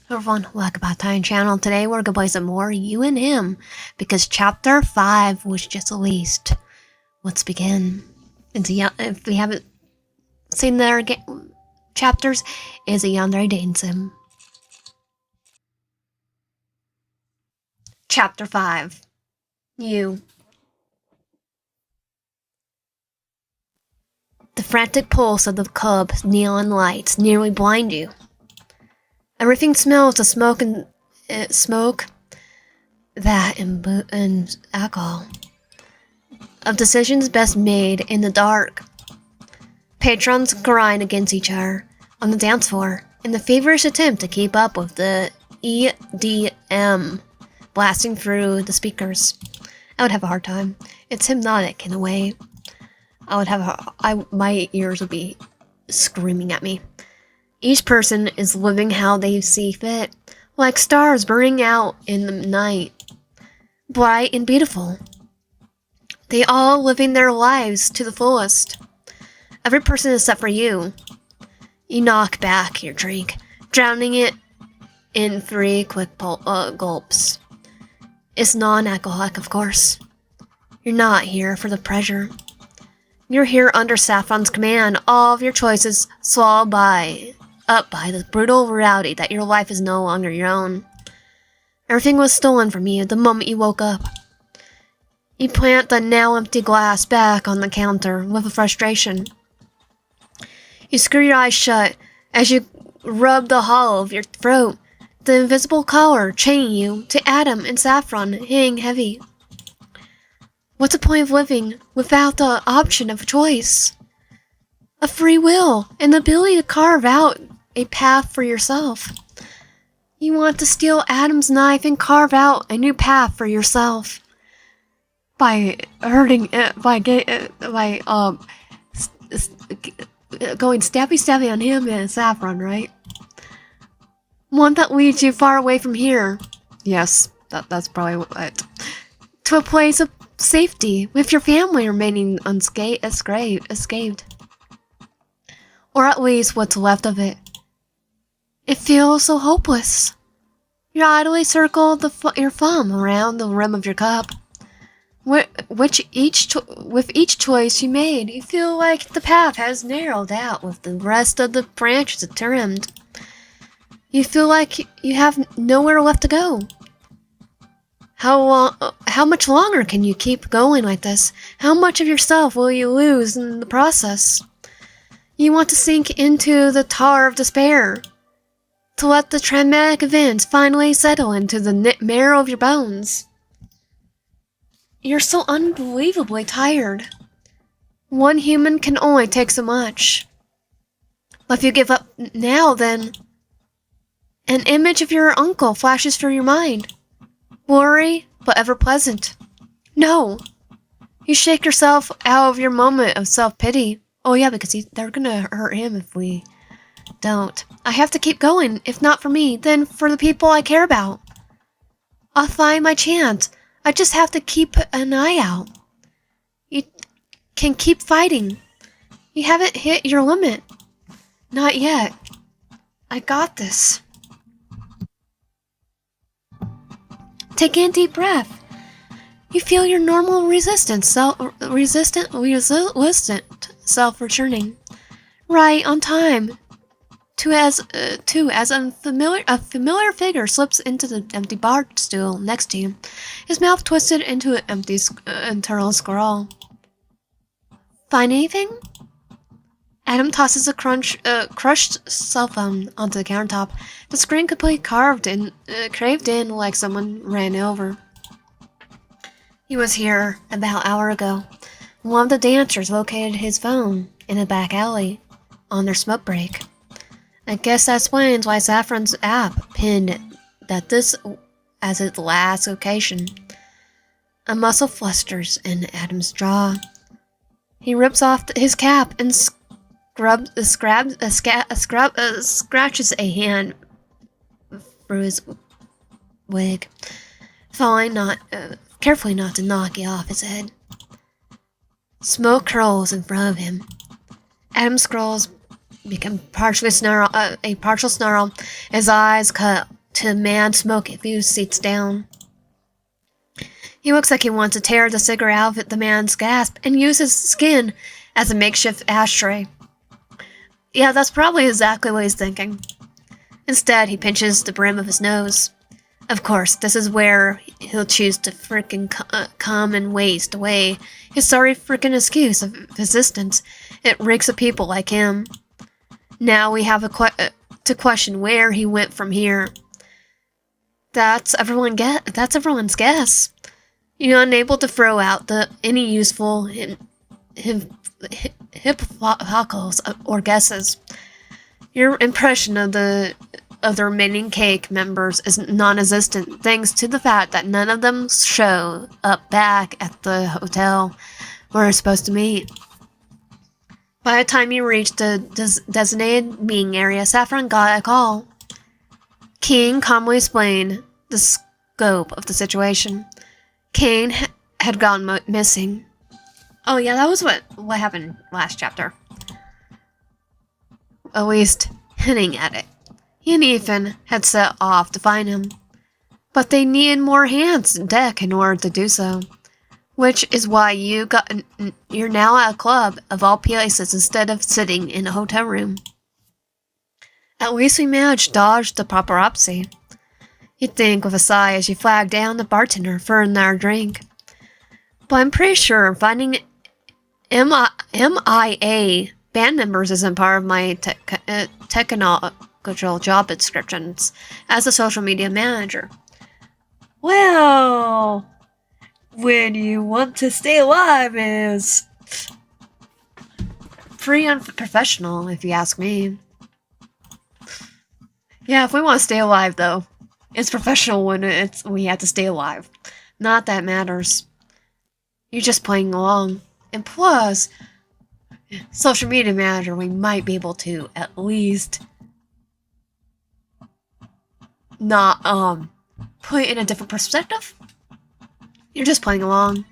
Hello everyone, welcome back to my channel. Today we're gonna play some more You and Him because chapter 5 was just released. Let's begin. If we haven't seen their chapters, is a Yandere dating sim. Chapter 5. You. The frantic pulse of the club's neon lights nearly blind you. Everything smells of smoke and alcohol. Of decisions best made in the dark. Patrons grind against each other on the dance floor in the feverish attempt to keep up with the EDM blasting through the speakers. I would have a hard time. It's hypnotic in a way. My ears would be screaming at me. Each person is living how they see fit, like stars burning out in the night, bright and beautiful. They all living their lives to the fullest. Every person except for you. You knock back your drink, drowning it in 3 quick gulps. It's non-alcoholic, of course. You're not here for the pleasure. You're here under Saffron's command, all of your choices swallowed up by the brutal reality that your life is no longer your own. Everything was stolen from you the moment you woke up. You plant the now empty glass back on the counter with a frustration. You screw your eyes shut as you rub the hollow of your throat. The invisible collar chaining you to Adam and Saffron hang heavy. What's the point of living without the option of choice? A free will and the ability to carve out a path for yourself. You want to steal Adam's knife and carve out a new path for yourself by going stabby on him and Saffron, right? One that leads you far away from here. Yes, that's probably what. To a place of safety with your family remaining escaped. Or at least what's left of it. It feels so hopeless. You idly circle your thumb around the rim of your cup. With each choice you made, you feel like the path has narrowed out with the rest of the branches trimmed. You feel like you have nowhere left to go. How much longer can you keep going like this? How much of yourself will you lose in the process? You want to sink into the tar of despair. To let the traumatic events finally settle into the marrow of your bones. You're so unbelievably tired. One human can only take so much. But if you give up now, then an image of your uncle flashes through your mind. Blurry, but ever pleasant. No. You shake yourself out of your moment of self-pity. Oh yeah, because they're gonna hurt him if we don't. I have to keep going. If not for me, then for the people I care about. I'll find my chance. I just have to keep an eye out. You can keep fighting. You haven't hit your limit. Not yet. I got this. Take in a deep breath. You feel your normal resistant self returning. Right on time. As a familiar figure slips into the empty bar stool next to you, his mouth twisted into an empty internal scrawl. Find anything? Adam tosses a crushed cell phone onto the countertop. The screen completely craved in like someone ran over. He was here about an hour ago. One of the dancers located his phone in a back alley on their smoke break. I guess that explains why Saffron's app pinned this as its last location. A muscle flusters in Adam's jaw. He rips off his cap and scratches a hand through his wig, carefully not to knock it off his head. Smoke curls in front of him. Adam scrolls become a partial snarl. His eyes cut to man smoke a few seats down. He looks like he wants to tear the cigarette out of the man's gasp and use his skin as a makeshift ashtray. Yeah, that's probably exactly what he's thinking. Instead, he pinches the brim of his nose. Of course, this is where he'll choose to frickin' come and waste away his sorry frickin' excuse of existence. It reeks of people like him. Now we have to question where he went from here. That's everyone's guess. You're unable to throw out any useful hypotheticals or guesses. Your impression of the remaining cake members is non-existent thanks to the fact that none of them show up back at the hotel we're supposed to meet. By the time you reach the designated meeting area, Saffron got a call. King calmly explained the scope of the situation. Kane had gone missing. Oh yeah, that was what happened last chapter. At least hinting at it. He and Ethan had set off to find him, but they needed more hands on deck in order to do so. Which is why you're now at a club of all places instead of sitting in a hotel room. At least we managed to dodge the paparazzi. You'd think with a sigh as you flagged down the bartender for another drink. But I'm pretty sure finding MIA band members isn't part of my technological job descriptions as a social media manager. Well, when you want to stay alive is pretty unprofessional, if you ask me. Yeah, if we want to stay alive, though, it's professional when we have to stay alive. Not that matters. You're just playing along. And plus, social media manager, we might be able to at least not put it in a different perspective. You're just playing along.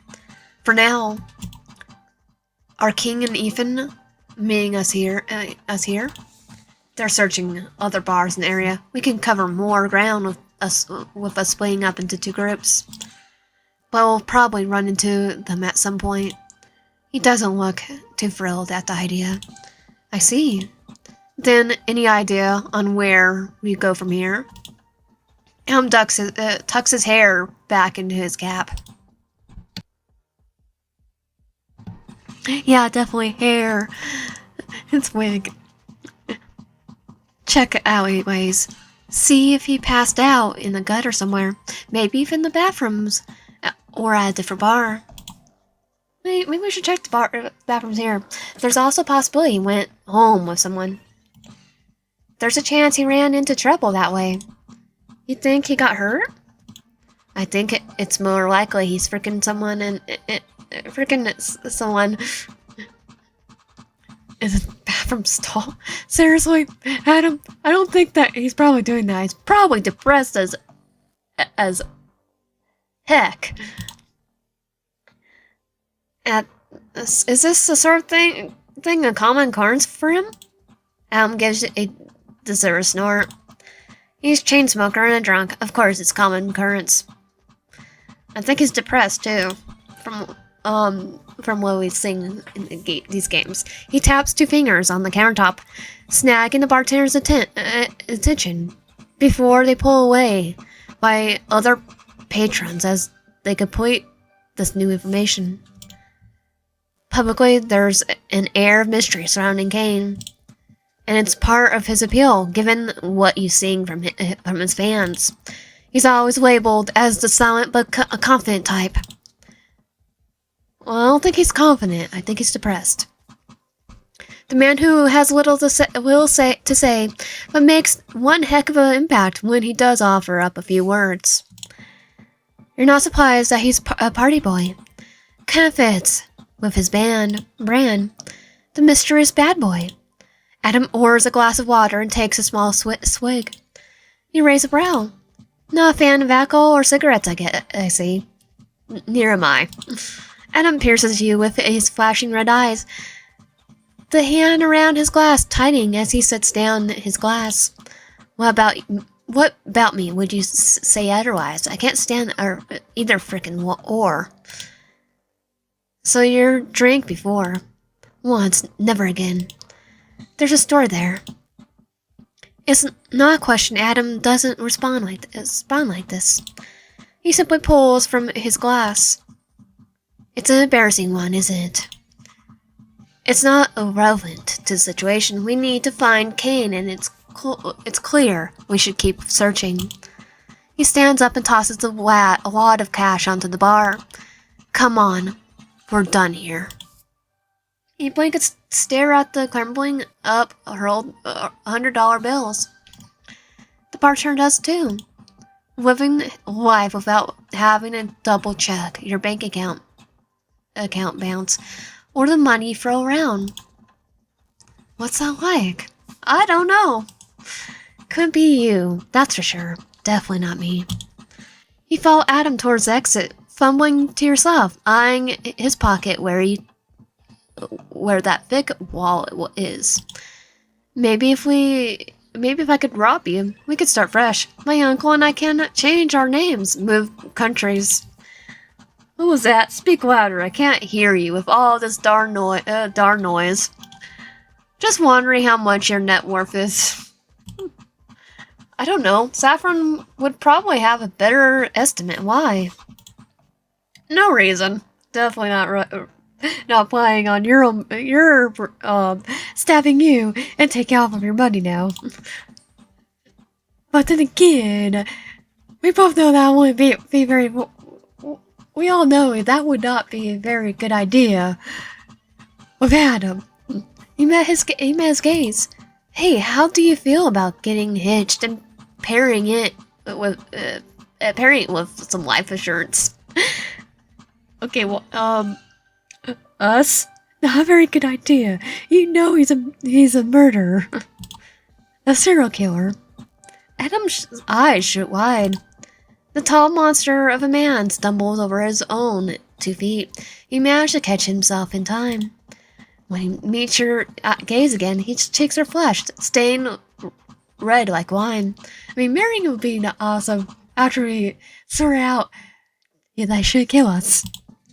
For now, are King and Ethan meeting us here? They're searching other bars in the area. We can cover more ground with us splitting up into two groups. But we'll probably run into them at some point. He doesn't look too thrilled at the idea. I see. Then, any idea on where we go from here? Elm tucks his hair back into his cap. Yeah, definitely hair. It's wig. Check alleyways. See if he passed out in the gutter somewhere. Maybe even the bathrooms. Or at a different bar. Maybe we should check the bathrooms here. There's also a possibility he went home with someone. There's a chance he ran into trouble that way. You think he got hurt? I think it's more likely he's freaking someone in a bathroom stall. Seriously, Adam, I don't think that he's probably doing that. He's probably depressed as heck. Is this the sort of thing a common occurrence for him? Adam gives a deserved snort. He's a chain smoker and a drunk. Of course, it's common occurrence. I think he's depressed too. From what we've seen in these games. He taps two fingers on the countertop, snagging the bartender's attention before they pull away by other patrons as they complete this new information. Publicly, there's an air of mystery surrounding Kane, and it's part of his appeal, given what you've seen from his fans. He's always labeled as the silent but confident type. Well, I don't think he's confident. I think he's depressed. The man who has little to say, but makes one heck of an impact when he does offer up a few words. You're not surprised that he's a party boy. Kind of fits with his brand, the mysterious bad boy. Adam pours a glass of water and takes a small swig. You raise a brow. Not a fan of alcohol or cigarettes, I see. Neither am I. Adam pierces you with his flashing red eyes, the hand around his glass tightening as he sets down his glass. What about What about me would you say otherwise? I can't stand either frickin' or. So your drink before. Once, never again. There's a store there. It's not a question. Adam doesn't respond like this. He simply pulls from his glass. It's an embarrassing one, isn't it? It's not irrelevant to the situation. We need to find Kane, and it's clear we should keep searching. He stands up and tosses a wad of cash onto the bar. Come on, we're done here. He blinks, stare at the crumbling up hurled $100 bills. The bartender does too, living life without having to double check your bank account balance or the money you throw around. What's that like? I don't know. Could be you, that's for sure. Definitely not me. You follow Adam towards the exit, fumbling to yourself, eyeing his pocket where that thick wallet is. Maybe if I could rob you, we could start fresh. My uncle and I cannot change our names, move countries. What was that? Speak louder. I can't hear you with all this darn noise. Just wondering how much your net worth is. I don't know. Saffron would probably have a better estimate. Why? No reason. Definitely not planning on your stabbing you and taking off of your money now. But then again, we both know that wouldn't be very. We all know that would not be a very good idea. With Adam, he met his gaze. Hey, how do you feel about getting hitched and pairing it with some life insurance? Okay, well, us? Not a very good idea. You know he's a murderer. A serial killer. Adam's eyes shoot wide. The tall monster of a man stumbles over his own 2 feet. He managed to catch himself in time. When he meets your gaze again, his cheeks are flushed, stained red like wine. I mean, marrying would be awesome after we sort out they should kill us.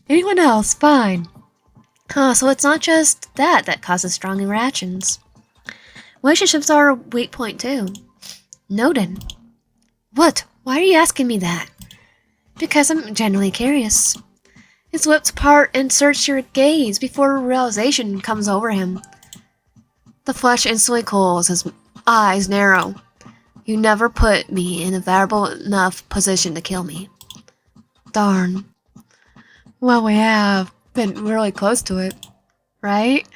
Anyone else, fine. So it's not just that causes strong reactions. Relationships are a weak point too. Noted. What? Why are you asking me that? Because I'm genuinely curious. His lips part and search your gaze before realization comes over him. The flesh instantly cools, his eyes narrow. You never put me in a valuable enough position to kill me. Darn. Well, we have been really close to it, right?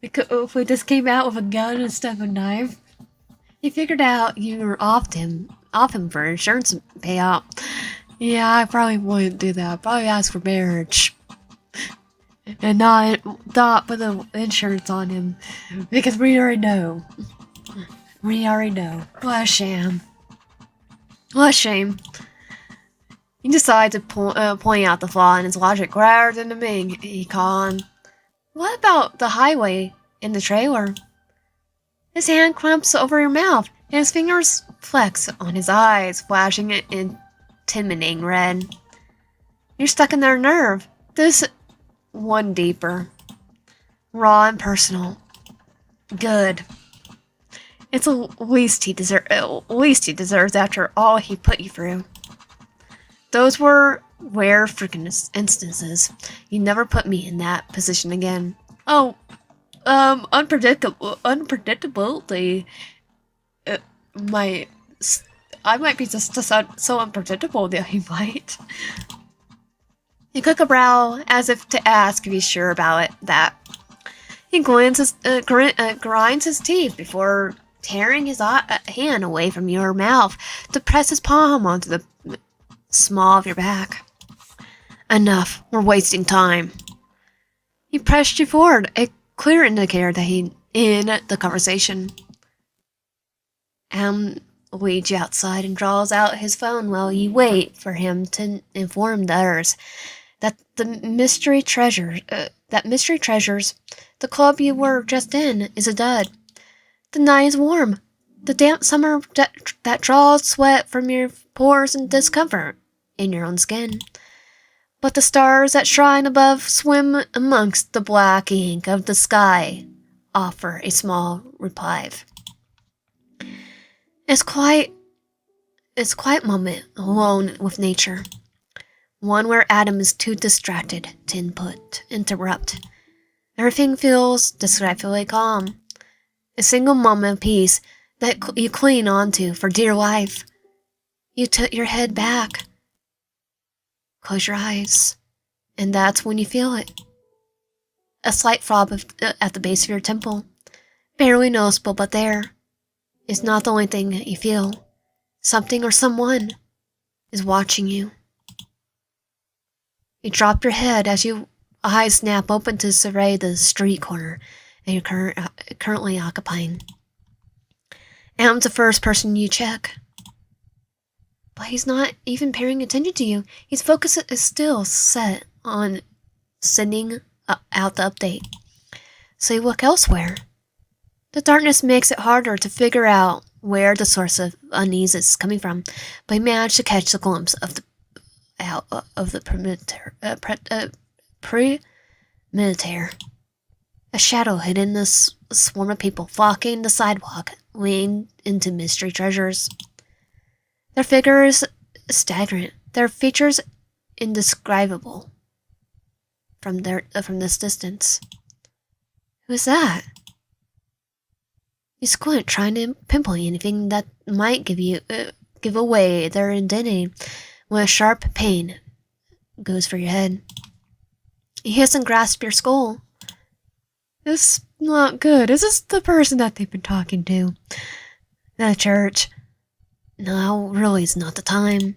If we just came out with a gun instead of a knife. He figured out you were off him for insurance payout. Yeah, I probably wouldn't do that. I'd probably ask for marriage. And not put the insurance on him. Because we already know. What a shame. What a shame. He decides to point out the flaw in his logic rather than the main econ. What about the highway in the trailer? His hand clamps over your mouth, and his fingers flex on his eyes, flashing intimidating red. You're stuck in their nerve. This one deeper. Raw and personal. Good. It's the least he deserves after all he put you through. Those were rare freaking instances. You never put me in that position again. Oh, unpredictability. I might be just so unpredictable that he might. He cook a brow as if to ask if he's sure about that. He grinds his teeth before tearing his hand away from your mouth to press his palm onto the small of your back. Enough. We're wasting time. He pressed you forward, a clear indicator that he in the conversation. Leads you outside and draws out his phone while you wait for him to inform the others that mystery treasures the club you were just in is a dud. The night is warm. The damp summer that draws sweat from your pores and discomfort in your own skin. But the stars that shine above swim amongst the black ink of the sky offer a small reprieve. It's quiet moment alone with nature. One where Adam is too distracted to interrupt. Everything feels discreetly calm. A single moment of peace that you cling onto for dear life. You tilt your head back. Close your eyes. And that's when you feel it. A slight throb at the base of your temple. Barely noticeable, but there. It's not the only thing that you feel. Something or someone is watching you. You drop your head as your eyes snap open to survey the street corner that you're currently occupying. Adam's the first person you check. But he's not even paying attention to you. His focus is still set on sending out the update. So you look elsewhere. The darkness makes it harder to figure out where the source of unease is coming from, but you manage to catch the glimpse of the pre-military. A shadow hidden in a swarm of people flocking the sidewalk, leaning into mystery treasures. Their figures staggering, their features indescribable from this distance. Who is that? You squint, trying to pinpoint anything that might give away their identity, when a sharp pain goes for your head. You hiss and grasp your skull. This is not good. Is this the person that they've been talking to? The church. No, really, it's not the time.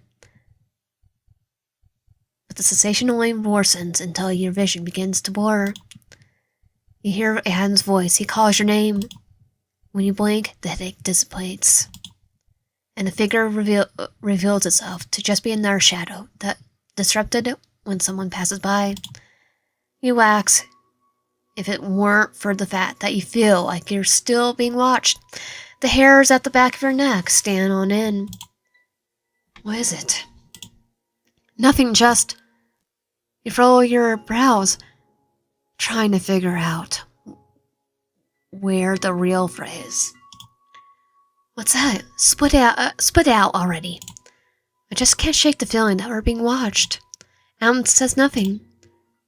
But the sensation only worsens until your vision begins to blur. You hear Adam's voice. He calls your name. When you blink, the headache dissipates. And the figure reveals itself to just be another shadow that disrupted when someone passes by. You wax. If it weren't for the fact that you feel like you're still being watched, the hairs at the back of your neck stand on end. What is it? Nothing, just... You furrow your brows, trying to figure out where the real threat is. What's that? Spit out already. I just can't shake the feeling that we're being watched. Adam says nothing.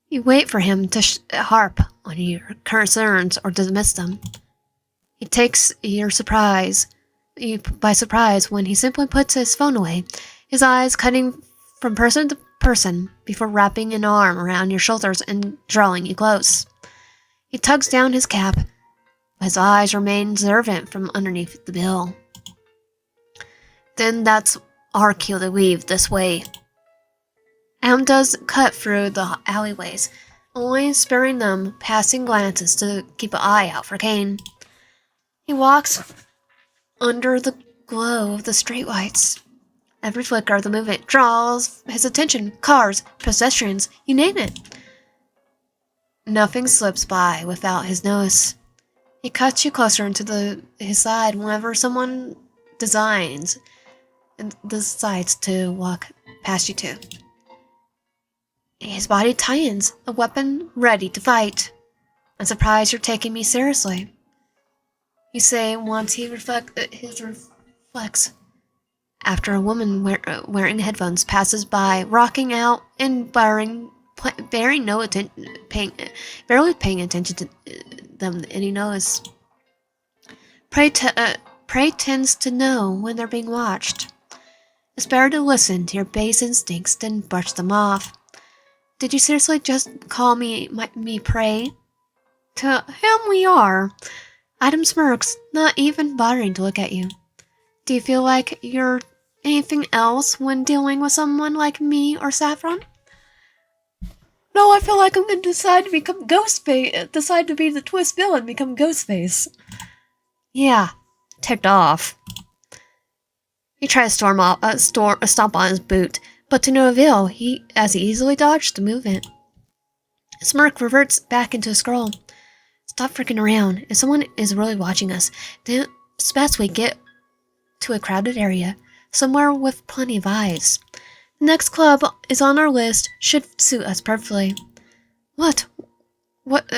You wait for him to harp on your concerns or dismiss them. He takes you by surprise when he simply puts his phone away, his eyes cutting from person to person before wrapping an arm around your shoulders and drawing you close. He tugs down his cap, but his eyes remain observant from underneath the bill. Then that's our cue to leave this way. Adam does cut through the alleyways, only sparing them passing glances to keep an eye out for Kane. He walks under the glow of the streetlights. Every flicker of the movement draws his attention. Cars, pedestrians, you name it. Nothing slips by without his notice. He cuts you closer into his side whenever someone decides to walk past you two. His body tightens, a weapon ready to fight. I'm surprised you're taking me seriously. You say once he reflects. After a woman wearing headphones passes by, rocking out and barely paying attention to them, and he knows. Prey tends to know when they're being watched. It's better to listen to your base instincts than brush them off. Did you seriously just call me prey? To him we are. Adam smirks, not even bothering to look at you. Do you feel like you're anything else when dealing with someone like me or Saffron? No, I feel like I'm going to decide to become Ghostface. Decide to be the twist villain, become Ghostface. Yeah, ticked off. He tries to stomp on his boot, but to no avail, as he easily dodged the movement. Smirk reverts back into a scroll. Stop freaking around. If someone is really watching us, then it's best we get to a crowded area, somewhere with plenty of eyes. The next club is on our list, should suit us perfectly. What? What,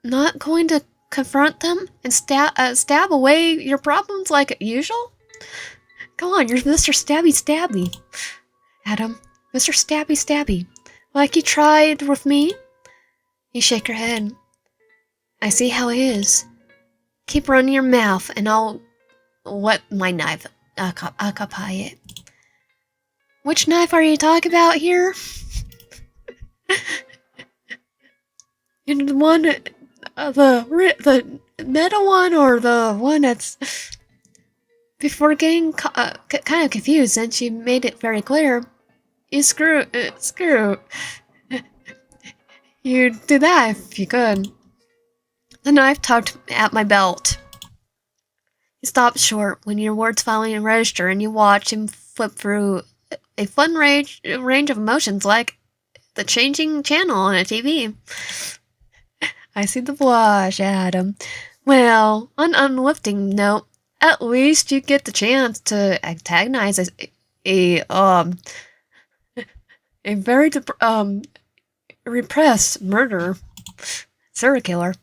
not going to confront them and stab away your problems like usual? Come on, you're Mr. Stabby Stabby. Adam, Mr. Stabby Stabby. Like you tried with me? You shake your head. I see how it is. Keep running your mouth and I'll let my knife occupy it. Which knife are you talking about here? The one, the metal one, or the one that's... Before getting kind of confused, since you made it very clear, you screw. You'd do that if you could. The knife tugged at my belt. He stopped short when your words finally register, and you watch him flip through a fun range of emotions like the changing channel on a TV. I see the blush, Adam. Well, on an uplifting note, at least you get the chance to antagonize a very repressed murderer, serial killer,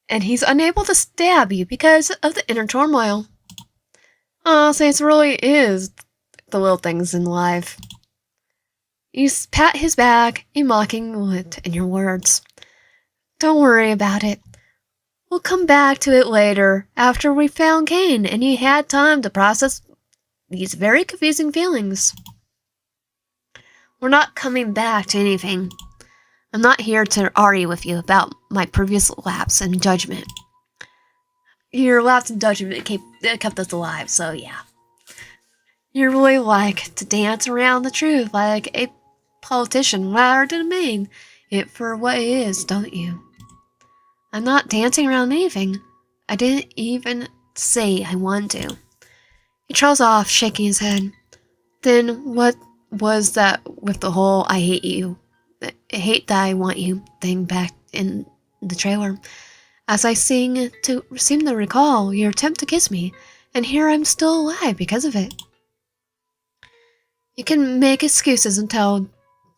and he's unable to stab you because of the inner turmoil. So it really is the little things in life. You pat his back, a mocking look in your words. Don't worry about it. We'll come back to it later, after we found Kane and you had time to process these very confusing feelings. We're not coming back to anything. I'm not here to argue with you about my previous lapse in judgment. Your lapse in judgment kept us alive, so yeah. You really like to dance around the truth like a politician rather than demand it for what it is, don't you? I'm not dancing around anything. I didn't even say I wanted to. He trails off, shaking his head. Then what was that with the whole I hate you, I hate that I want you thing back in the trailer? As I seem to recall your attempt to kiss me, and here I'm still alive because of it. You can make excuses until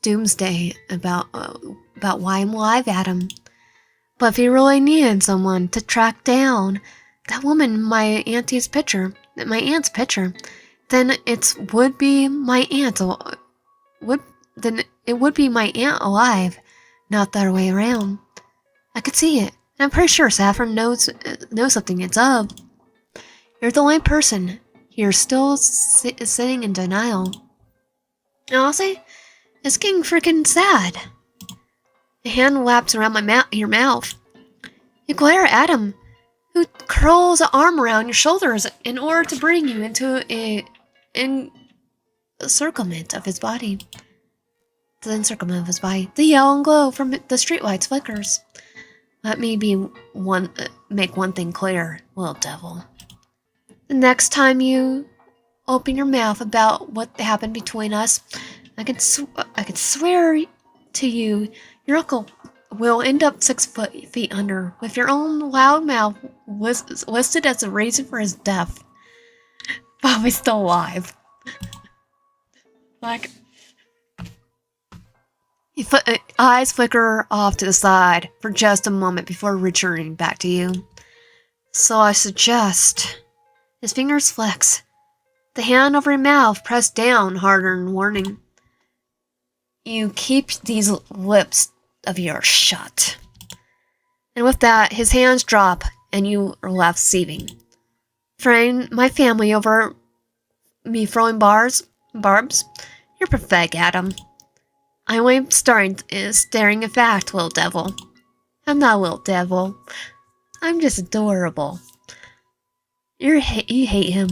doomsday about why I'm alive, Adam. But if you really needed someone to track down that woman in my aunt's picture, then it would be my aunt alive, not the other way around. I could see it, and I'm pretty sure Saffron knows something it's up. You're the only person here still sitting in denial. And honestly, it's getting freaking sad. A hand laps around your mouth. You glare at Adam, who curls an arm around your shoulders in order to bring you into an encirclement of his body. The encirclement of his body. The yellow glow from the streetlights flickers. Let me make one thing clear, little devil. The next time you open your mouth about what happened between us, I could swear to you, your uncle will end up 6 feet under, with your own loud mouth listed as the reason for his death. But he's still alive. Like, eyes flicker off to the side for just a moment before returning back to you. So I suggest... His fingers flex. The hand over your mouth pressed down harder in warning. You keep these lips of yours shut. And with that, his hands drop and you are left seething. Fraying my family over me throwing barbs? You're pathetic, Adam. I'm only staring at fact, little devil. I'm not a little devil. I'm just adorable. You hate him.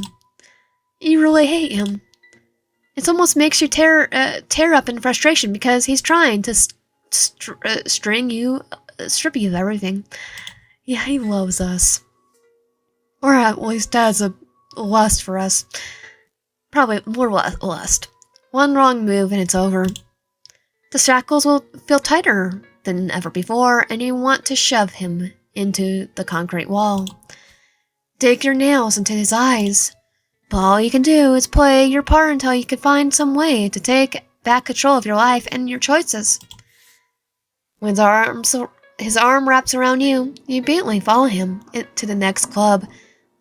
You really hate him. It almost makes you tear up in frustration because he's trying to strip you of everything. Yeah, he loves us. Or at least has a lust for us. Probably more lust. One wrong move and it's over. The shackles will feel tighter than ever before, and you want to shove him into the concrete wall. Dig your nails into his eyes. But all you can do is play your part until you can find some way to take back control of your life and your choices. When his arm wraps around you, you immediately follow him to the next club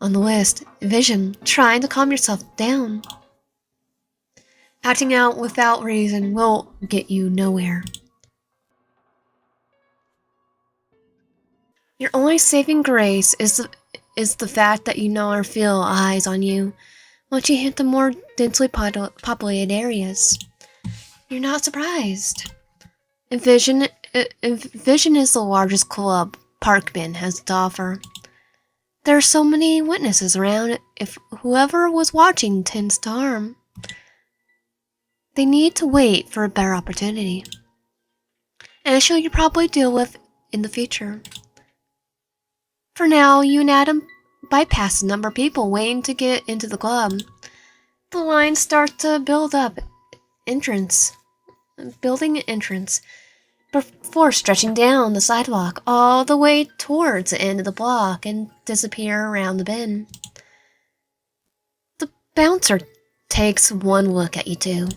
on the list, Vision, trying to calm yourself down. Acting out without reason will get you nowhere. Your only saving grace is the fact that you know or feel eyes on you once you hit the more densely populated areas. You're not surprised. Vision is the largest club Parkman has to offer. There are so many witnesses around, if whoever was watching tends to harm. They need to wait for a better opportunity. An issue you probably deal with in the future. For now, you and Adam bypass the number of people waiting to get into the club. The lines start to building entrance, before stretching down the sidewalk all the way towards the end of the block and disappear around the bend. The bouncer takes one look at you two.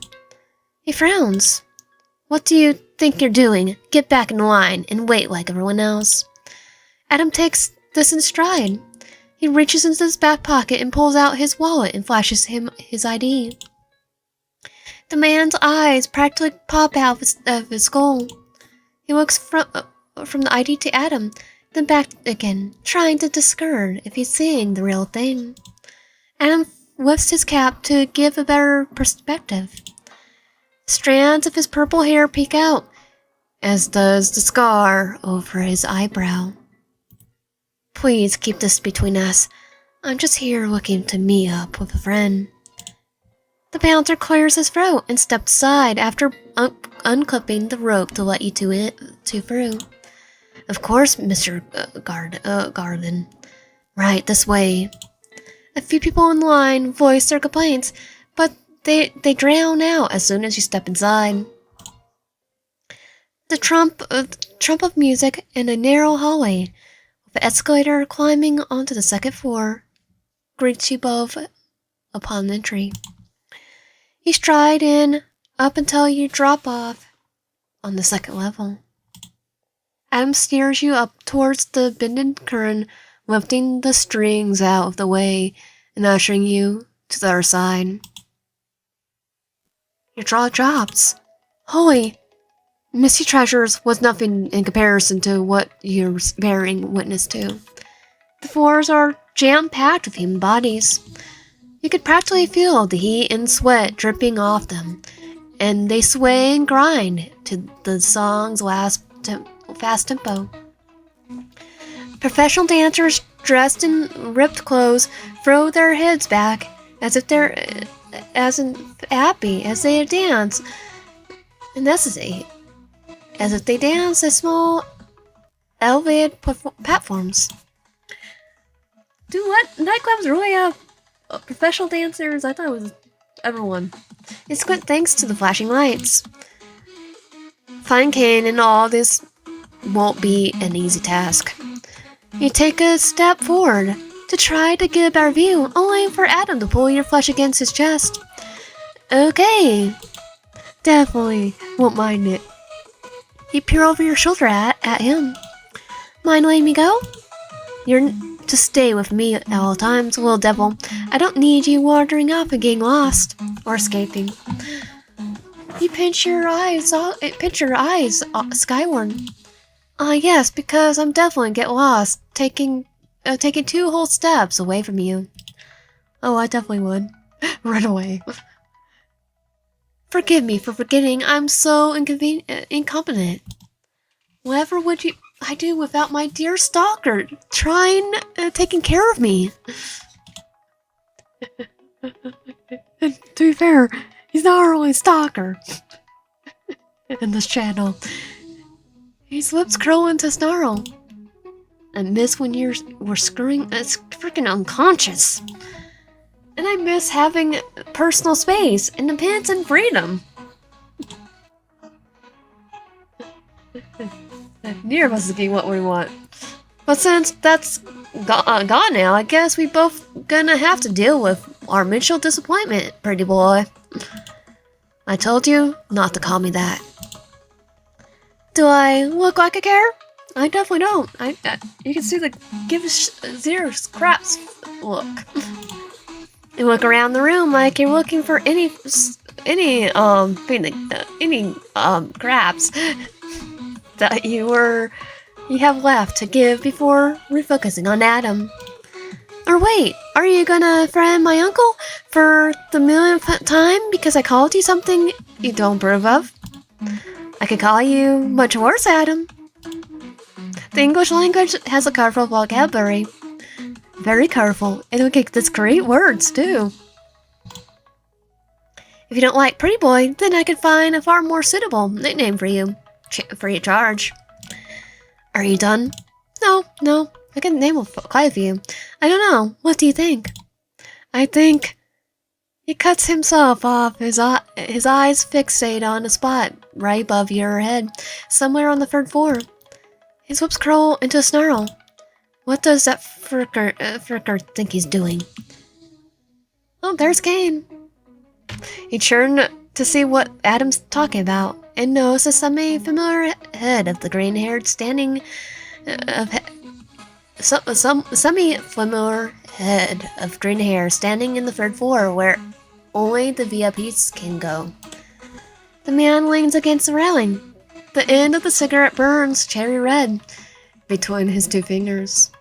He frowns. What do you think you're doing? Get back in line and wait like everyone else. Adam takes this in stride. He reaches into his back pocket and pulls out his wallet and flashes him his ID. The man's eyes practically pop out of his skull. He looks from the ID to Adam, then back again, trying to discern if he's seeing the real thing. Adam lifts his cap to give a better perspective. Strands of his purple hair peek out, as does the scar over his eyebrow. Please keep this between us. I'm just here looking to meet up with a friend. The bouncer clears his throat and steps aside after unclipping the rope to let you two through. Of course, Mr. Garden. Right, this way. A few people in the line voice their complaints, but they drown out as soon as you step inside. The trump of music in a narrow hallway, with an escalator climbing onto the second floor, greets you both upon entry. You stride in up until you drop off on the second level. Adam steers you up towards the bended curtain, lifting the strings out of the way and ushering you to the other side. Your jaw drops. Holy! Misty Treasures was nothing in comparison to what you're bearing witness to. The floors are jam-packed with human bodies. You could practically feel the heat and sweat dripping off them, and they sway and grind to the song's fast tempo. Professional dancers dressed in ripped clothes throw their heads back as if they're happy as they dance, and as if they dance at small elevated platforms. Dude, what? Nightclubs really have professional dancers? I thought it was everyone. It's good thanks to the flashing lights. Finding Kane in all this won't be an easy task. You take a step forward to try to get a better view, only for Adam to pull your flesh against his chest. Okay. Definitely won't mind it. You peer over your shoulder at him. Mind letting me go? You're to stay with me at all times, little devil. I don't need you wandering off and getting lost or escaping. You pinch your eyes skyward. Yes, because I'm definitely get lost, taking 2 whole steps away from you. Oh, I definitely would. Run away. Forgive me for forgetting I'm so incompetent. Whatever would I do without my dear stalker taking care of me? To be fair, he's not our only stalker in this channel. His lips curl into a snarl. I miss when we're screwing. It's freaking unconscious. And I miss having personal space, independence, and freedom. Neither of us is getting what we want. But since that's gone now, I guess we both gonna have to deal with our mutual disappointment, pretty boy. I told you not to call me that. Do I look like I care? I definitely don't. You can see the give zero scraps look. You look around the room like you're looking for any scraps that you have left to give before refocusing on Adam. Or wait, are you gonna friend my uncle for the millionth time because I called you something you don't approve of? I could call you much worse, Adam. The English language has a colorful vocabulary. Very colorful, and it gives great words, too. If you don't like Pretty Boy, then I could find a far more suitable nickname for you. Free of charge. Are you done? No. I can name quite a few. I don't know. What do you think? I think he cuts himself off. His eyes fixate on a spot right above your head, somewhere on the third floor. His lips curl into a snarl. What does that fricker think he's doing? Oh, there's Kane. He turned to see what Adam's talking about, and noticed a semi-familiar head of the green-haired standing semi-familiar head of green hair standing in the third floor where only the VIPs can go. The man leans against the railing. The end of the cigarette burns cherry red between his fingertips.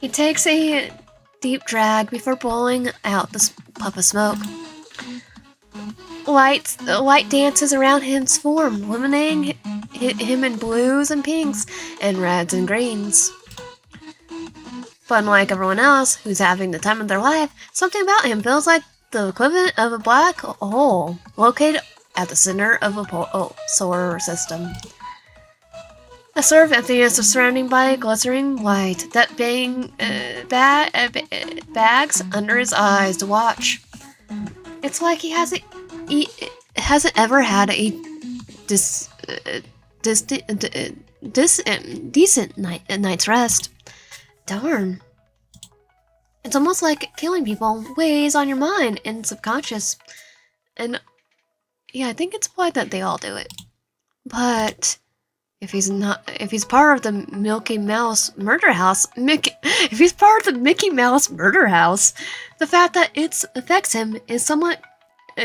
He takes a deep drag before blowing out the puff of smoke. Light dances around his form, illuminating him in blues and pinks and reds and greens. But unlike everyone else who's having the time of their life, something about him feels like the equivalent of a black hole located at the center of a solar system. A sort of emptiness is surrounded by a glittering light that bags under his eyes to watch. It's like he hasn't ever had a decent night's rest. Darn. It's almost like killing people weighs on your mind and subconscious. And yeah, I think it's why that they all do it. But if he's part of the Mickey Mouse murder house, the fact that it affects him in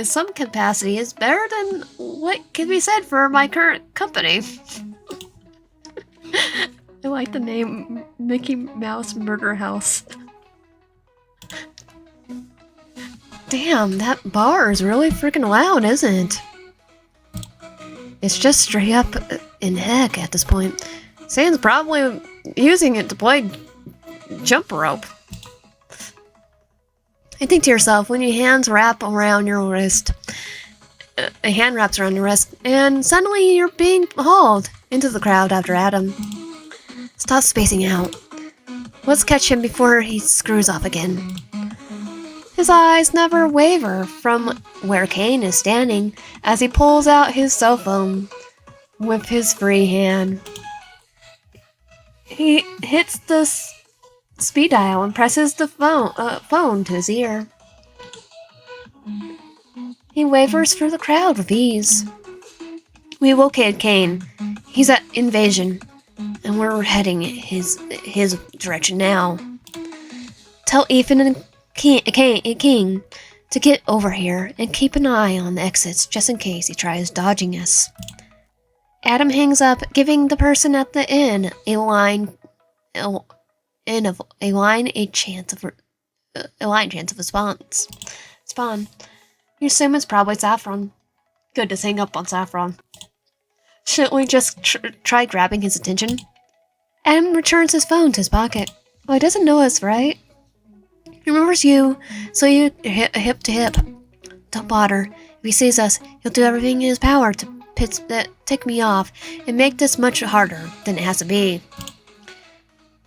some capacity is better than what can be said for my current company. I like the name Mickey Mouse Murder House. Damn, that bar is really freaking loud, isn't it? It's just straight up in heck at this point. Sam's probably using it to play jump rope. You think to yourself when your hands wrap around your wrist. A hand wraps around your wrist, and suddenly you're being hauled into the crowd after Adam. Stop spacing out. Let's catch him before he screws off again. His eyes never waver from where Kane is standing as he pulls out his cell phone with his free hand. He hits the speed dial and presses the phone to his ear. He wavers through the crowd with ease. We located Kane. He's at Invasion, and we're heading his direction now. Tell Ethan and King to get over here and keep an eye on the exits just in case he tries dodging us. Adam hangs up, giving the person at the inn a chance of response. Spawn. You assume it's probably Saffron. Good to hang up on Saffron. Shouldn't we just try grabbing his attention? Adam returns his phone to his pocket. Oh, he doesn't know us, right? He remembers you, so you hip to hip. Don't bother. If he sees us, he'll do everything in his power to tick me off and make this much harder than it has to be.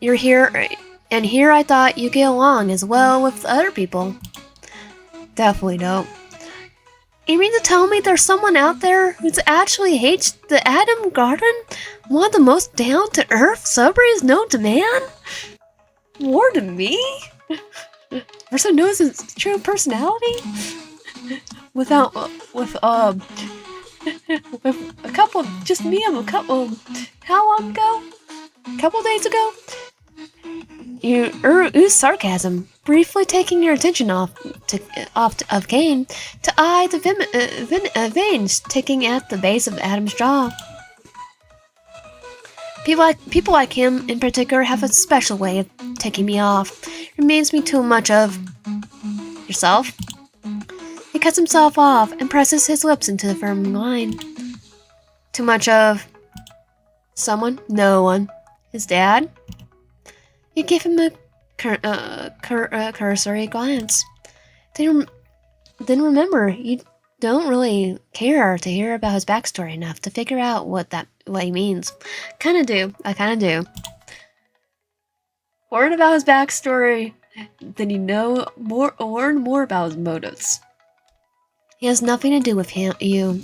You're here, and here I thought you get along as well with other people. Definitely don't. You mean to tell me there's someone out there who actually hates the Adam Garden? One of the most down-to-earth celebrities known to man? More than me? person knows his true personality? with a couple, just me and a couple, how long ago? A couple days ago? You ooze sarcasm, briefly taking your attention off of Kane to eye the veins ticking at the base of Adam's jaw. People like him in particular have a special way of taking me off. Reminds me too much of yourself. He cuts himself off and presses his lips into the firm line. Too much of someone? No one. His dad? You give him a cursory glance. Then remember, you don't really care to hear about his backstory enough to figure out what he means. I kinda do. Learn about his backstory, then learn more about his motives. He has nothing to do with you.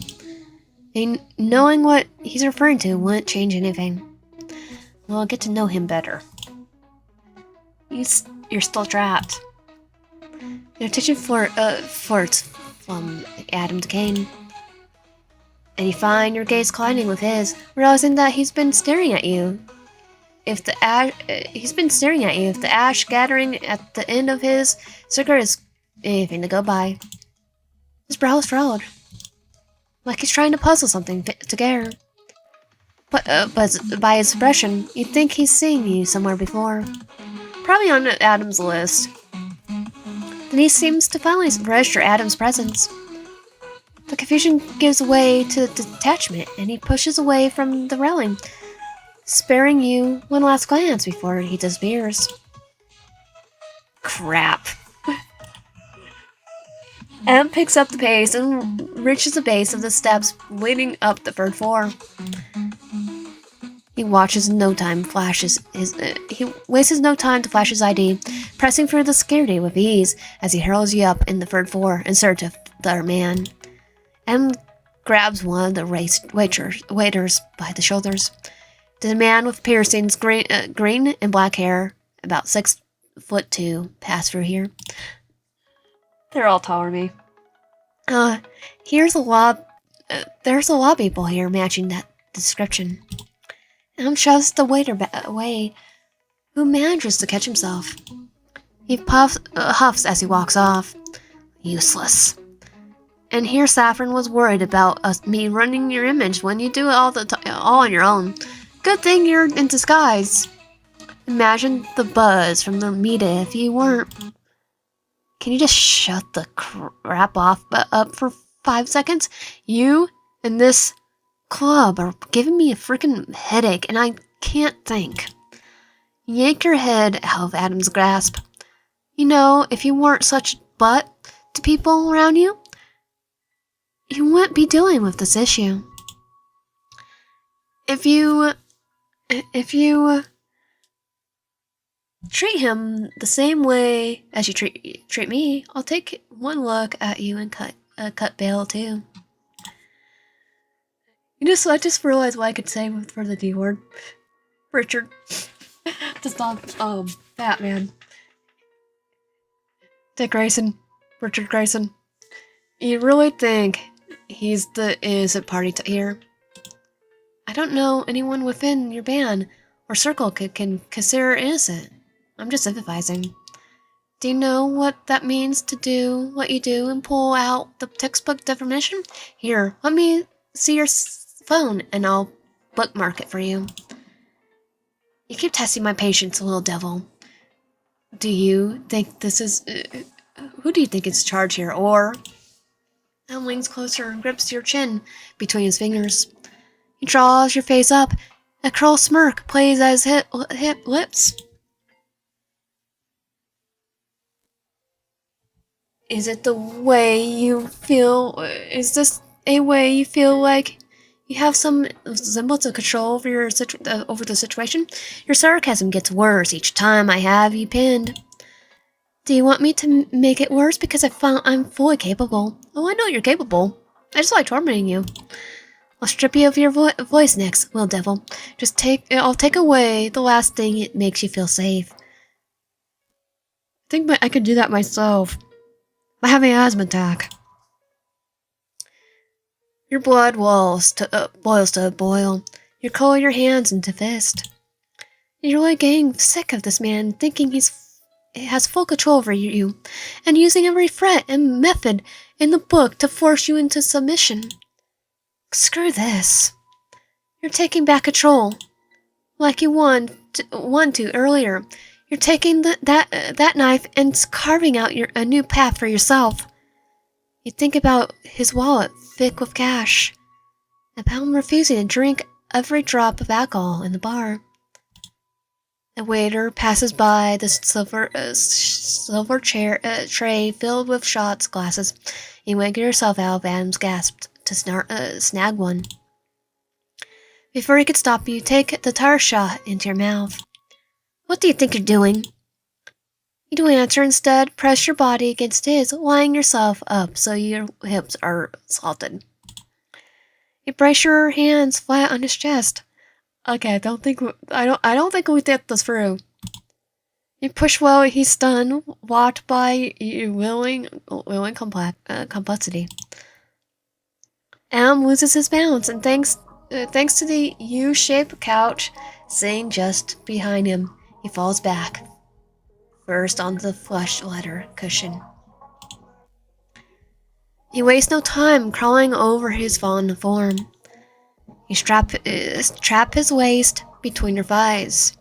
And knowing what he's referring to wouldn't change anything. Well, get to know him better. You're still trapped. Your attention flirts from Adam to Kane. And you find your gaze colliding with his, realizing that he's been staring at you. If the ash gathering at the end of his cigarette is anything to go by. His brow is furrowed, like he's trying to puzzle something together. But by his expression, you'd think he's seen you somewhere before. Probably on Adam's list. Then he seems to finally register Adam's presence. The confusion gives way to detachment, and he pushes away from the railing, sparing you one last glance before he disappears. Crap. Adam picks up the pace and reaches the base of the steps leading up the third floor. He wastes no time to flash his ID, pressing through the security with ease as he hurls you up in the third floor in search of the other man. Adam grabs one of the waiters by the shoulders. The man with piercings, green and black hair, about 6'2", pass through here. They're all taller than me. There's a lot of people here matching that description. Adam shoves the waiter away, who manages to catch himself. He huffs as he walks off. Useless. And here Saffron was worried about me running your image when you do it all on your own. Good thing you're in disguise. Imagine the buzz from the media if you weren't. Can you just shut the crap up for 5 seconds? You and this club are giving me a freaking headache, and I can't think. Yank your head out of Adam's grasp. You know, if you weren't such a butt to people around you, you wouldn't be dealing with this issue. If you treat him the same way as you treat me, I'll take one look at you and cut bail too. I just realized what I could say for the D word. Richard. Just not Batman. Dick Grayson. Richard Grayson. You really think he's the innocent party here? I don't know anyone within your band or circle can consider innocent. I'm just sympathizing. Do you know what that means to do what you do and pull out the textbook definition? Here, let me see your phone and I'll bookmark it for you. You keep testing my patience, little devil. Do you think this is... who do you think is in charge here? Or... Adam leans closer and grips your chin between his fingers. He draws your face up. A cruel smirk plays at his hip lips. Is it the way you feel? Is this a way you feel like you have some semblance of control over over the situation? Your sarcasm gets worse each time I have you pinned. Do you want me to make it worse because I'm fully capable? Oh, I know you're capable. I just like tormenting you. I'll strip you of your voice next, little devil. I'll take away the last thing that makes you feel safe. think I could do that myself. I have an asthma attack. Your blood boils to a boil. You curl your hands into fist. You're really getting sick of this man thinking he has full control over you, and using every threat and method in the book to force you into submission. Screw this. You're taking back control, like you wanted to earlier. You're taking that knife and carving out a new path for yourself. You think about his wallet thick with cash, about him refusing to drink every drop of alcohol in the bar. The waiter passes by the silver tray filled with shots glasses. You wiggle yourself out of Adam's grasp to snag one. Before he could stop you, take the tire shot into your mouth. What do you think you're doing? You don't answer. Instead, press your body against his, lying yourself up so your hips are salted. You brace your hands flat on his chest. Okay, I don't think we get this through. You push while he's stunned, walked by your willing complexity. Adam loses his balance, and thanks to the U-shaped couch sitting just behind him, he falls back, first onto the flush leather cushion. You waste no time crawling over his fallen form. You strap his waist between your thighs.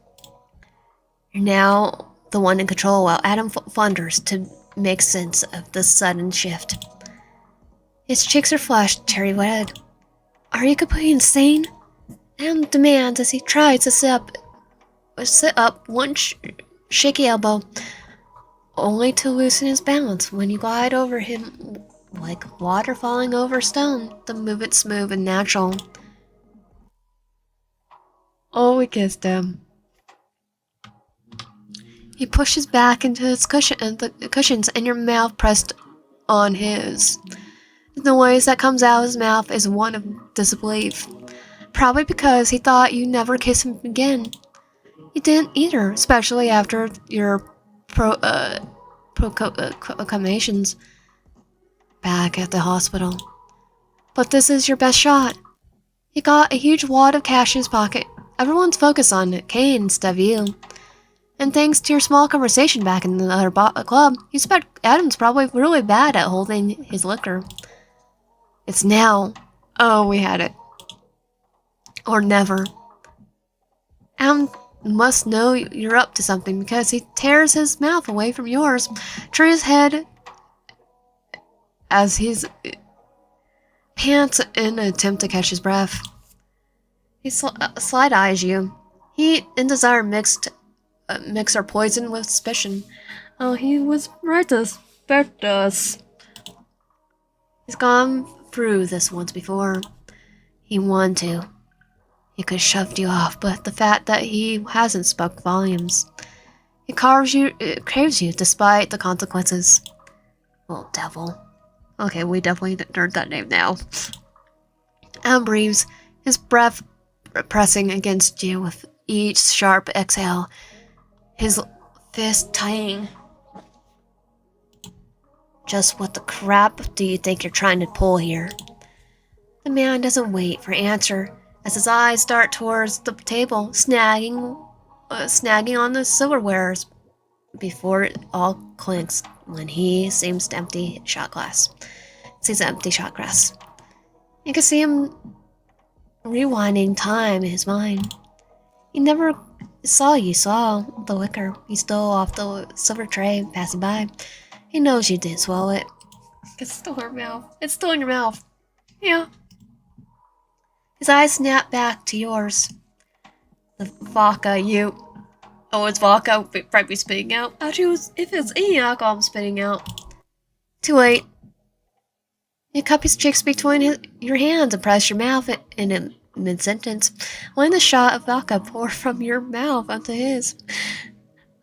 You're now the one in control while Adam thunders to make sense of the sudden shift. His cheeks are flushed cherry red. Are you completely insane? Adam demands as he tries to sit up one shaky elbow, only to loosen his balance when you glide over him like water falling over stone. The movement smooth and natural. Oh, we kissed him. He pushes back into his cushions and your mouth pressed on his. The noise that comes out of his mouth is one of disbelief. Probably because he thought you'd never kiss him again. You didn't either, especially after your proclamations back at the hospital. But this is your best shot. He got a huge wad of cash in his pocket. Everyone's focused on Kane instead of you. And thanks to your small conversation back in the other club, you suspect Adam's probably really bad at holding his liquor. It's now. Oh, we had it. Or never. Adam must know you're up to something because he tears his mouth away from yours, turns his head as he pants in an attempt to catch his breath. He side-eyes you. Heat and desire mix our poison with suspicion. Oh, he was right to suspect us. He's gone through this once before. He wanted to. He could have shoved you off, but the fact that he hasn't spoke volumes. He craves you despite the consequences. Little devil. Okay, we definitely learned that name now. Adam breathes, his breath pressing against you with each sharp exhale, his fist tightening. Just what the crap do you think you're trying to pull here? The man doesn't wait for an answer as his eyes dart towards the table, snagging on the silverwares before it all clinks when he seems to sees an empty shot glass. You can see him rewinding time in his mind. He never saw you saw the liquor. He stole off the silver tray passing by. He knows you didn't swallow it. It's still in your mouth. It's still in your mouth. Yeah. His eyes snap back to yours. The vodka it's vodka probably spitting out. If it's any alcohol I'm spitting out. Too late. You cup his cheeks between your hands and press your mouth in a mid-sentence, letting the shot of vodka pour from your mouth onto his.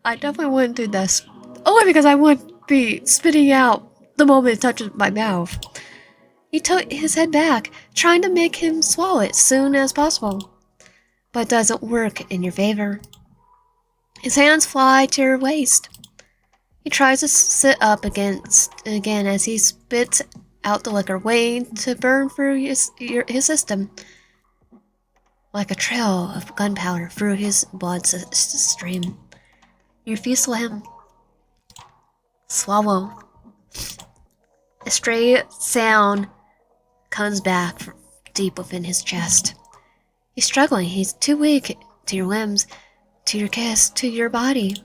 I definitely wouldn't do this. Only because I wouldn't be spitting out the moment it touches my mouth. You tilt his head back, trying to make him swallow it as soon as possible. But it doesn't work in your favor. His hands fly to your waist. He tries to sit up again as he spits out the liquor, waiting to burn through his system like a trail of gunpowder through his bloodstream. You refuse to let him swallow. A stray sound comes back from deep within his chest. He's struggling. He's too weak to your limbs, to your kiss, to your body.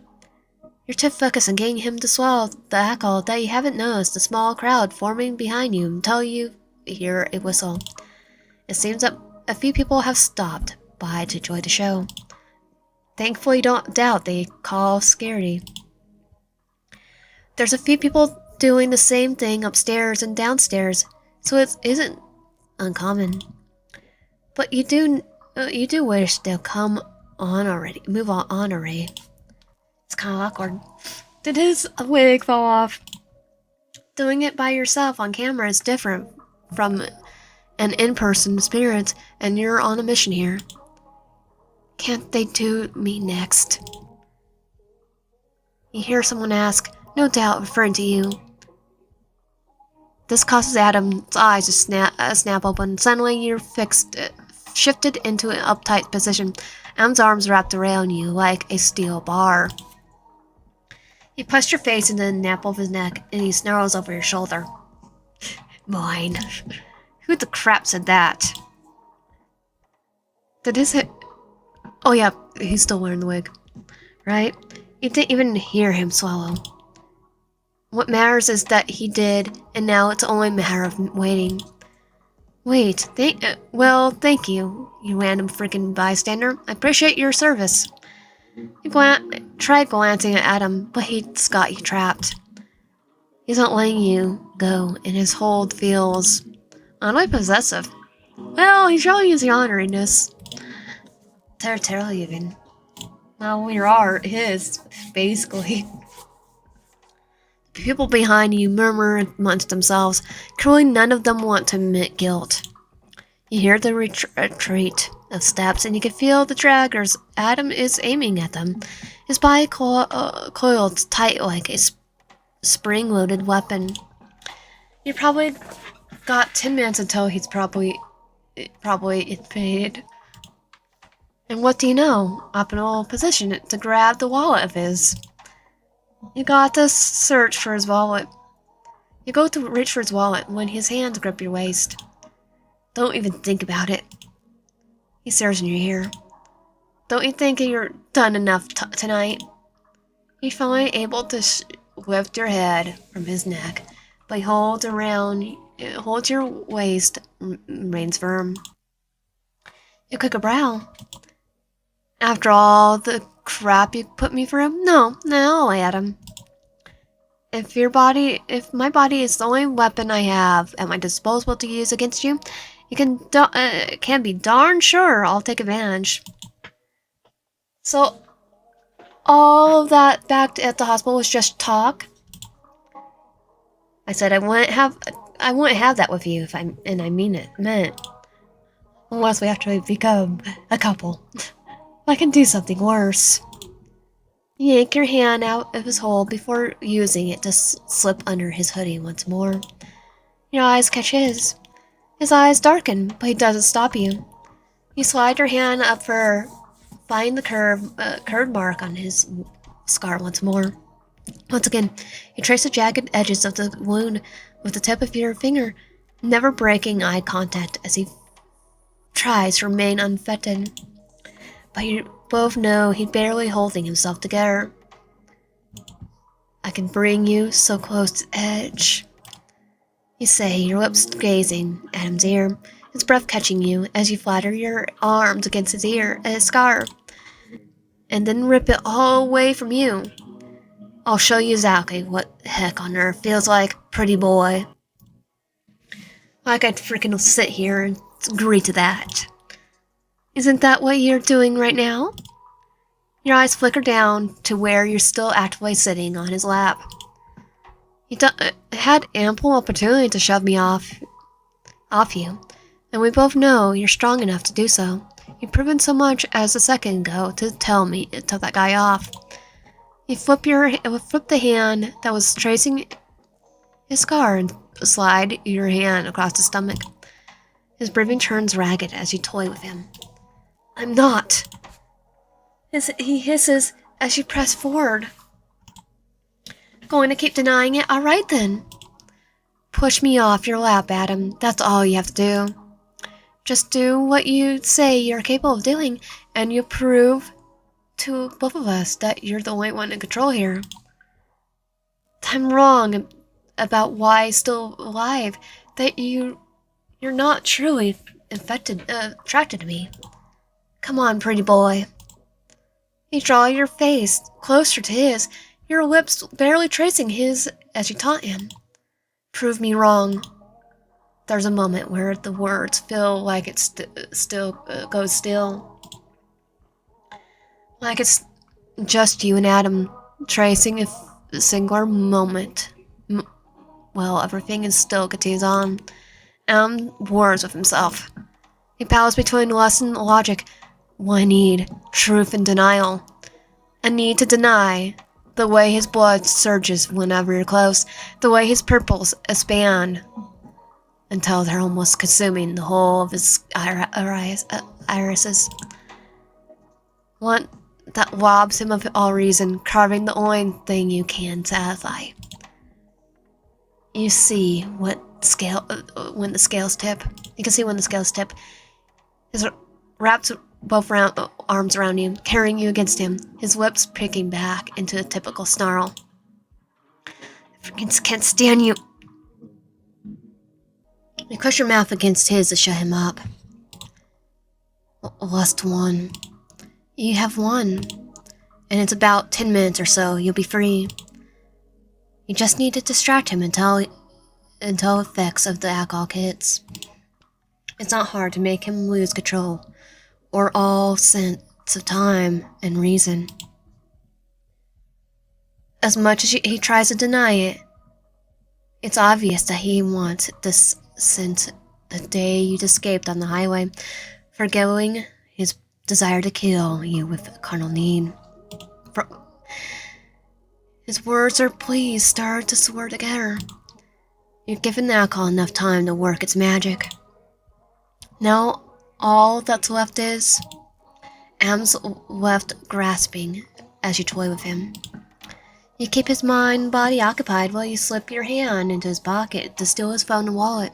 You're too focused on getting him to swallow the alcohol that you haven't noticed the small crowd forming behind you until you hear a whistle. It seems that a few people have stopped by to enjoy the show. Thankfully, you don't doubt they call scaredy. There's a few people doing the same thing upstairs and downstairs, so it isn't uncommon. But you do wish they'll move on already. It's kind of awkward. Did his wig fall off? Doing it by yourself on camera is different from an in-person experience, and you're on a mission here. Can't they do me next? You hear someone ask, no doubt referring to you. This causes Adam's eyes to snap open. Suddenly, you're shifted into an uptight position. Adam's arms wrapped around you like a steel bar. You push your face into the nape of his neck, and he snarls over your shoulder. Mine. Who the crap said that? Did his hit? Oh yeah, he's still wearing the wig. Right? You didn't even hear him swallow. What matters is that he did, and now it's only a matter of waiting. Wait, thank you, you random freaking bystander. I appreciate your service. You tried glancing at Adam, but he's got you trapped. He's not letting you go, and his hold feels oddly possessive. Well, he's showing his honoriness. Territorial even. Well, we are his, basically. The people behind you murmur amongst themselves. Clearly none of them want to admit guilt. You hear the retreat of steps, and you can feel the draggers. Adam is aiming at them. His body coiled tight like a spring-loaded weapon. You probably got 10 minutes until he's probably invaded. And what do you know? Optimal position to grab the wallet of his. You got to search for his wallet. You go to reach for his wallet when his hands grip your waist. Don't even think about it. He stares in your ear. Don't you think you're done enough tonight? You're finally able to lift your head from his neck, but he holds your waist, remains firm. You cook a brow. After all the crap you put me through? No, Adam. If my body is the only weapon I have at my disposal to use against you, you can be darn sure I'll take advantage. So, all of that back at the hospital was just talk? I said I wouldn't have that with you and I mean it, meant. Unless we actually become a couple. I can do something worse. You yank your hand out of his hole before using it to slip under his hoodie once more. Your eyes catch his. His eyes darken, but he doesn't stop you. You slide your hand up for find the curved mark on his scar once more. Once again, you trace the jagged edges of the wound with the tip of your finger, never breaking eye contact as he tries to remain unfettered. But you both know he's barely holding himself together. I can bring you so close to the edge. You say, your lips gazing at Adam's ear, his breath catching you as you flatter your arms against his scar, and then rip it all away from you. I'll show you exactly what the heck on earth feels like, pretty boy. Like I'd freaking sit here and agree to that. Isn't that what you're doing right now? Your eyes flicker down to where you're still actively sitting on his lap. You had ample opportunity to shove me off you, and we both know you're strong enough to do so. You've proven so much as a second ago to tell that guy off. You flip the hand that was tracing his scar and slide your hand across his stomach. His breathing turns ragged as you toy with him. I'm not. He hisses as you press forward. Going to keep denying it? Alright then. Push me off your lap, Adam. That's all you have to do. Just do what you say you're capable of doing, and you prove to both of us that you're the only one in control here. I'm wrong about why he's still alive, that you're not truly attracted to me. Come on, pretty boy. You draw your face closer to his, your lips barely tracing his as you taunt him. Prove me wrong. There's a moment where the words feel like it still goes still. Like it's just you and Adam tracing a singular moment. Well, everything is still continues on. Adam wars with himself. He battles between lust and logic. One need, truth and denial. A need to deny. The way his blood surges whenever you're close. The way his pupils expand until they're almost consuming the whole of his irises. One that robs him of all reason, carving the only thing you can satisfy. You see when the scales tip. You can see when the scales tip. His wraps both arms around you, carrying you against him, his lips picking back into a typical snarl. I freaking can't stand you. You crush your mouth against his to shut him up. Lust won. You have won. And it's about 10 minutes or so, you'll be free. You just need to distract him until effects of the alcohol hits. It's not hard to make him lose control, or all sense of time and reason. As much as he tries to deny it, it's obvious that he wants this since the day you'd escaped on the highway, forgetting his desire to kill you with a carnal need. His words are please start to soar together. You've given the alcohol enough time to work its magic. Now all that's left is Am's left grasping as you toy with him. You keep his mind and body occupied while you slip your hand into his pocket to steal his phone and wallet.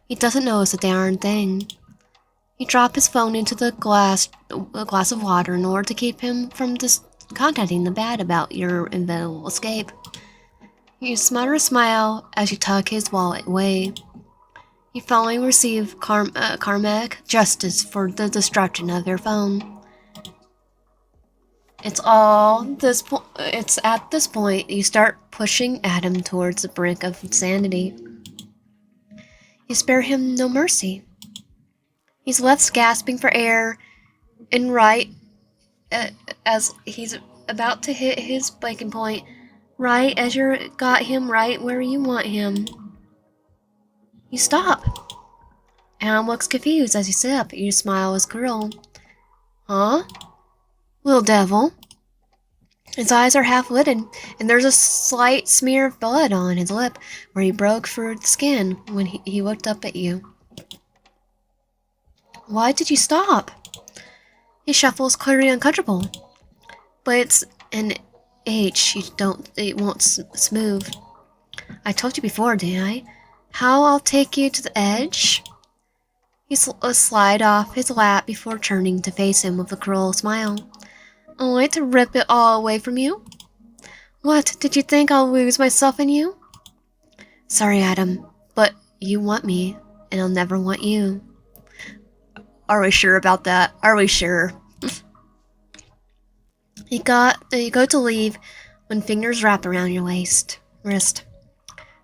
He doesn't notice a darn thing. You drop his phone into a glass of water in order to keep him from contacting the bad about your inevitable escape. You smutter a smile as you tuck his wallet away. You finally receive karmic justice for the destruction of your phone. It's at this point you start pushing Adam towards the brink of insanity. You spare him no mercy. He's left gasping for air, and right as he's about to hit his breaking point, right as you got him right where you want him, you stop. Adam looks confused as you sit up. You smile as cruel. Huh? Little devil. His eyes are half lidded, and there's a slight smear of blood on his lip where he broke through the skin when he looked up at you. Why did you stop? His shuffle is clearly uncomfortable, but it's an H. It won't smooth. I told you before, didn't I? How I'll take you to the edge? You slide off his lap before turning to face him with a cruel smile. Only to rip it all away from you? What, did you think I'll lose myself in you? Sorry, Adam, but you want me, and I'll never want you. Are we sure about that? Are we sure? You go to leave when fingers wrap around your wrist.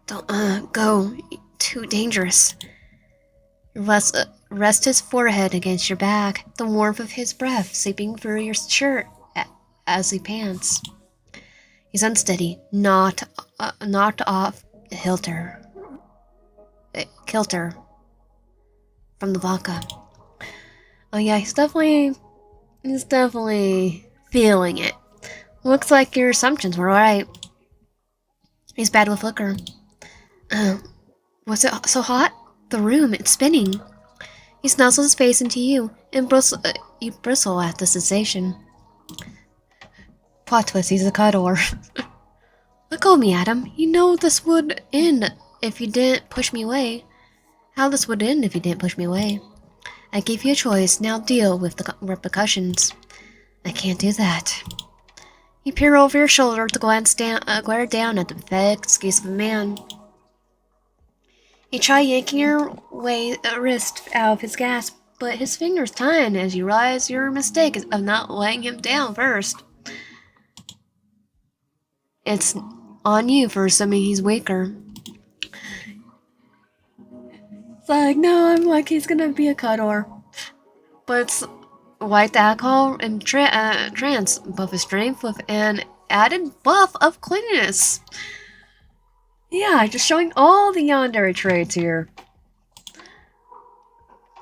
Don't go. Too dangerous. Rest his forehead against your back, the warmth of his breath seeping through your shirt as he pants. He's unsteady, knocked off kilter from the vodka. Oh yeah, he's definitely feeling it. Looks like your assumptions were right. He's bad with liquor. Was it so hot? The room, it's spinning. He snuzzles his face into you, and you bristle at the sensation. Plot twist, he's a cuddler. Let go of me, Adam. You know this would end if you didn't push me away. How this would end if you didn't push me away. I gave you a choice, now deal with the repercussions. I can't do that. You peer over your shoulder to glare down at the pathetic excuse of a man. You try yanking your wrist out of his grasp, but his fingers tighten as you realize your mistake of not laying him down first. It's on you for assuming he's weaker. It's like, no, I'm like he's gonna be a cuddler. But it's like the alcohol and trance, buff of strength with an added buff of cleanliness. Yeah, just showing all the Yandere traits here.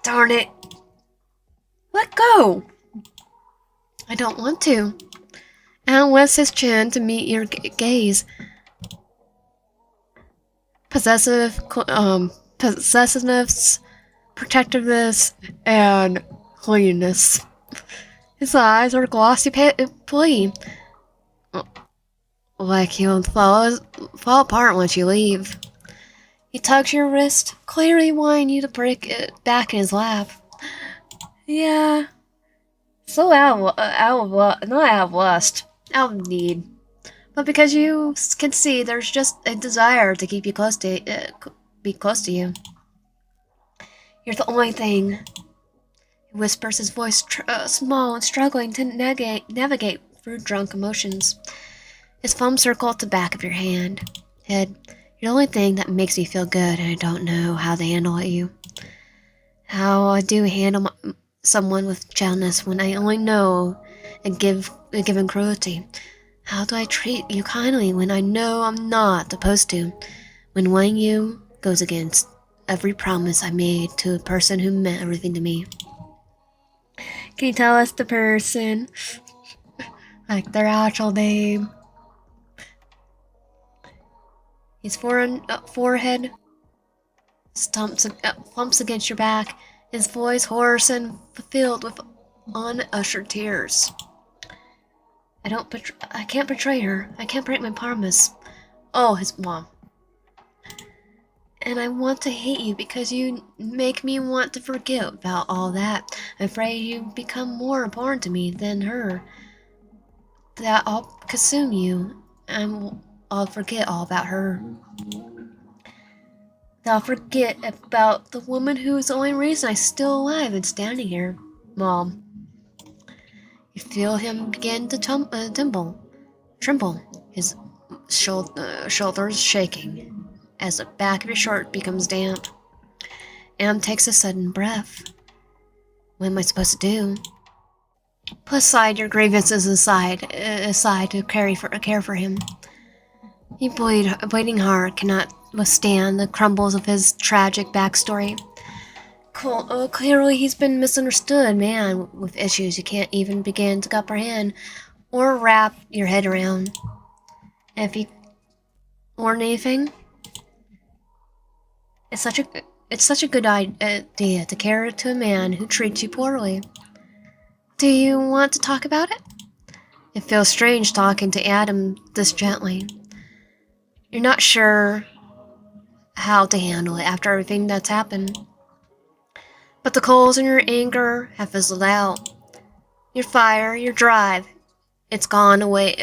Darn it. Let go! I don't want to. Alan lifts his chin to meet your gaze. Possessiveness, protectiveness, and cleanness. His eyes are glossy plea. Like he'll fall apart once you leave. He tugs your wrist, clearly wanting you to break it back in his lap. Yeah. So not out of lust, out of need. But because you can see there's just a desire to keep you be close to you. You're the only thing. He whispers, his voice small and struggling to navigate through drunk emotions. His palm circle at the back of your head. You're the only thing that makes me feel good, and I don't know how to handle you. How I do handle someone with gentleness when I only know a given cruelty. How do I treat you kindly when I know I'm not supposed to? When wanting you goes against every promise I made to a person who meant everything to me. Can you tell us the person? Like their actual name? His forehead flumps against your back, his voice hoarse and filled with unushered tears. I can't betray her. I can't break my promise. Oh, his mom. And I want to hate you because you make me want to forget about all that. I'm afraid you become more important to me than her. That I'll consume you, and I'll forget all about her. That I'll forget about the woman who is the only reason I'm still alive and standing here. Mom. You feel him begin to tremble, his shoulders shaking, as the back of your shirt becomes damp. Am takes a sudden breath. What am I supposed to do? Put aside your grievances aside to care for him. Your bleeding heart cannot withstand the crumbles of his tragic backstory. Clearly he's been misunderstood man with issues you can't even begin to comprehend or wrap your head around. If you learn anything, it's such a good idea to care to a man who treats you poorly. Do you want to talk about it? It feels strange talking to Adam this gently. You're not sure how to handle it after everything that's happened. But the coals in your anger have fizzled out. Your fire, your drive, it's gone away.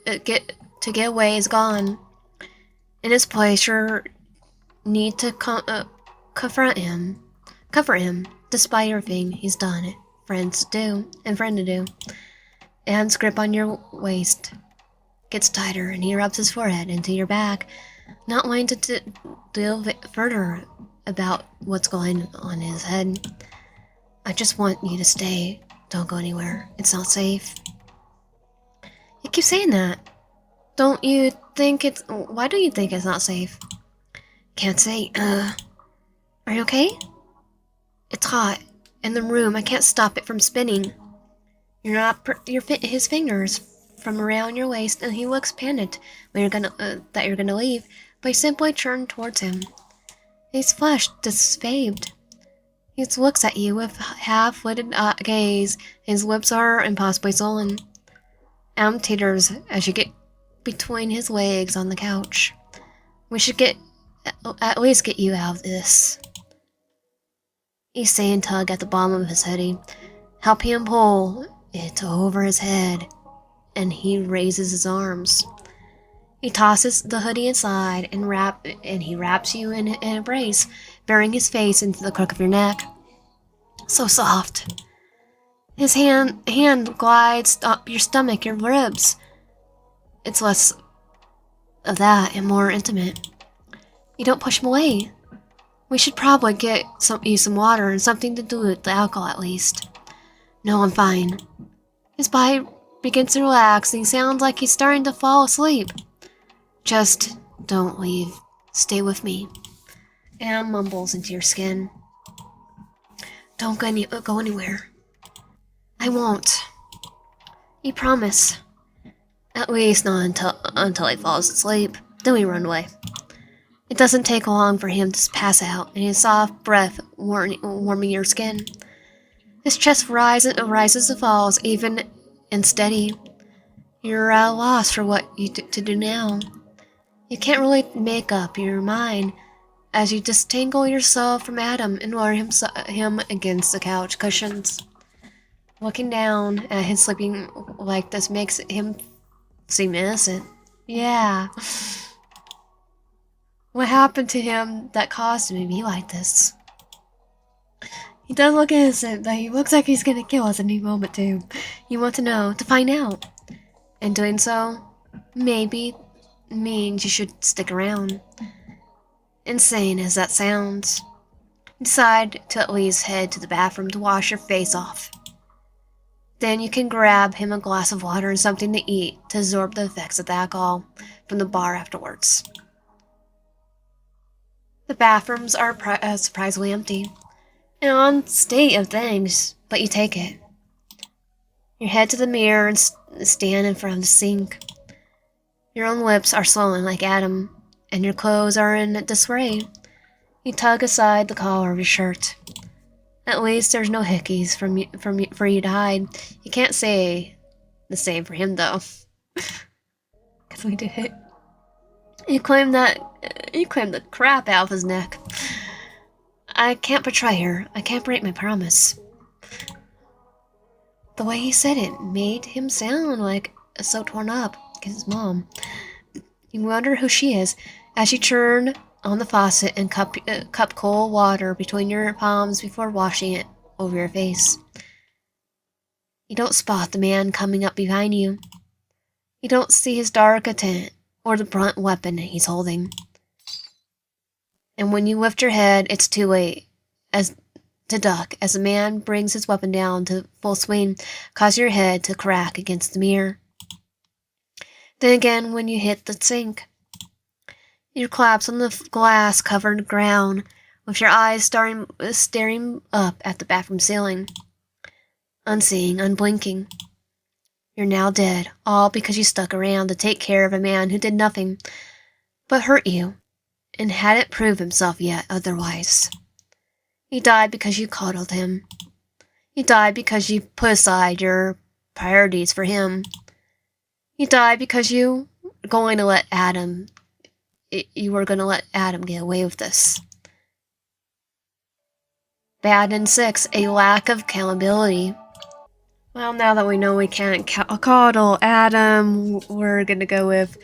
To get away is gone. In its place, your need to comfort him, despite everything he's done. Friend to do. Anne's grip on your waist gets tighter, and he rubs his forehead into your back, not wanting to deal further about what's going on in his head. I just want you to stay. Don't go anywhere. It's not safe. You keep saying that. Why do you think it's not safe? Can't say, Are you okay? It's hot. In the room, I can't stop it from spinning. His fingers from around your waist, and he looks panicked when that you're gonna leave, but you simply turn towards him. He's flushed, disfaved. He looks at you with half-lidded gaze. His lips are impossibly sullen. Adam teeters as you get between his legs on the couch. We should at least get you out of this. You say and tug at the bottom of his hoodie. Help him pull it over his head, and he raises his arms. He tosses the hoodie inside and he wraps you in an embrace, burying his face into the crook of your neck. So soft. His hand glides up your stomach, your ribs. It's less of that and more intimate. You don't push him away. We should probably get you some water and something to do with the alcohol at least. No, I'm fine. His body begins to relax and he sounds like he's starting to fall asleep. Just don't leave. Stay with me. Anne mumbles into your skin. Don't go anywhere. I won't. You promise. At least not until he falls asleep. Then we run away. It doesn't take long for him to pass out, and his soft breath warming your skin. His chest rises and falls, even and steady. You're at a loss for what to do now. You can't really make up your mind as you disentangle yourself from Adam and lower him against the couch cushions. Looking down at him sleeping like this makes him seem innocent. Yeah. What happened to him that caused him to be like this? He does look innocent, but he looks like he's gonna kill us any moment too. You want to know, to find out. And doing so, maybe means you should stick around. Insane as that sounds. Decide to at least head to the bathroom to wash your face off. Then you can grab him a glass of water and something to eat to absorb the effects of the alcohol from the bar afterwards. The bathrooms are surprisingly empty. An odd state of things, but you take it. You head to the mirror and stand in front of the sink. Your own lips are swollen like Adam, and your clothes are in disarray. You tug aside the collar of your shirt. At least there's no hickeys for you to hide. You can't say the same for him though, because we did it. You claim the crap out of his neck. I can't betray her. I can't break my promise. The way he said it made him sound like so torn up. His mom. You wonder who she is as you turn on the faucet and cup cold water between your palms before washing it over your face. You don't spot the man coming up behind you. You don't see his dark intent or the blunt weapon he's holding. And when you lift your head, it's too late to duck as the man brings his weapon down to full swing, causing your head to crack against the mirror. Then again, when you hit the sink, you collapse on the glass-covered ground with your eyes staring up at the bathroom ceiling. Unseeing, unblinking. You're now dead, all because you stuck around to take care of a man who did nothing but hurt you and hadn't proved himself yet otherwise. He died because you coddled him. You died because you put aside your priorities for him. You died because you were going to let Adam get away with this. Bad and 6, a lack of accountability. Well, now that we know we can't coddle Adam, we're gonna go with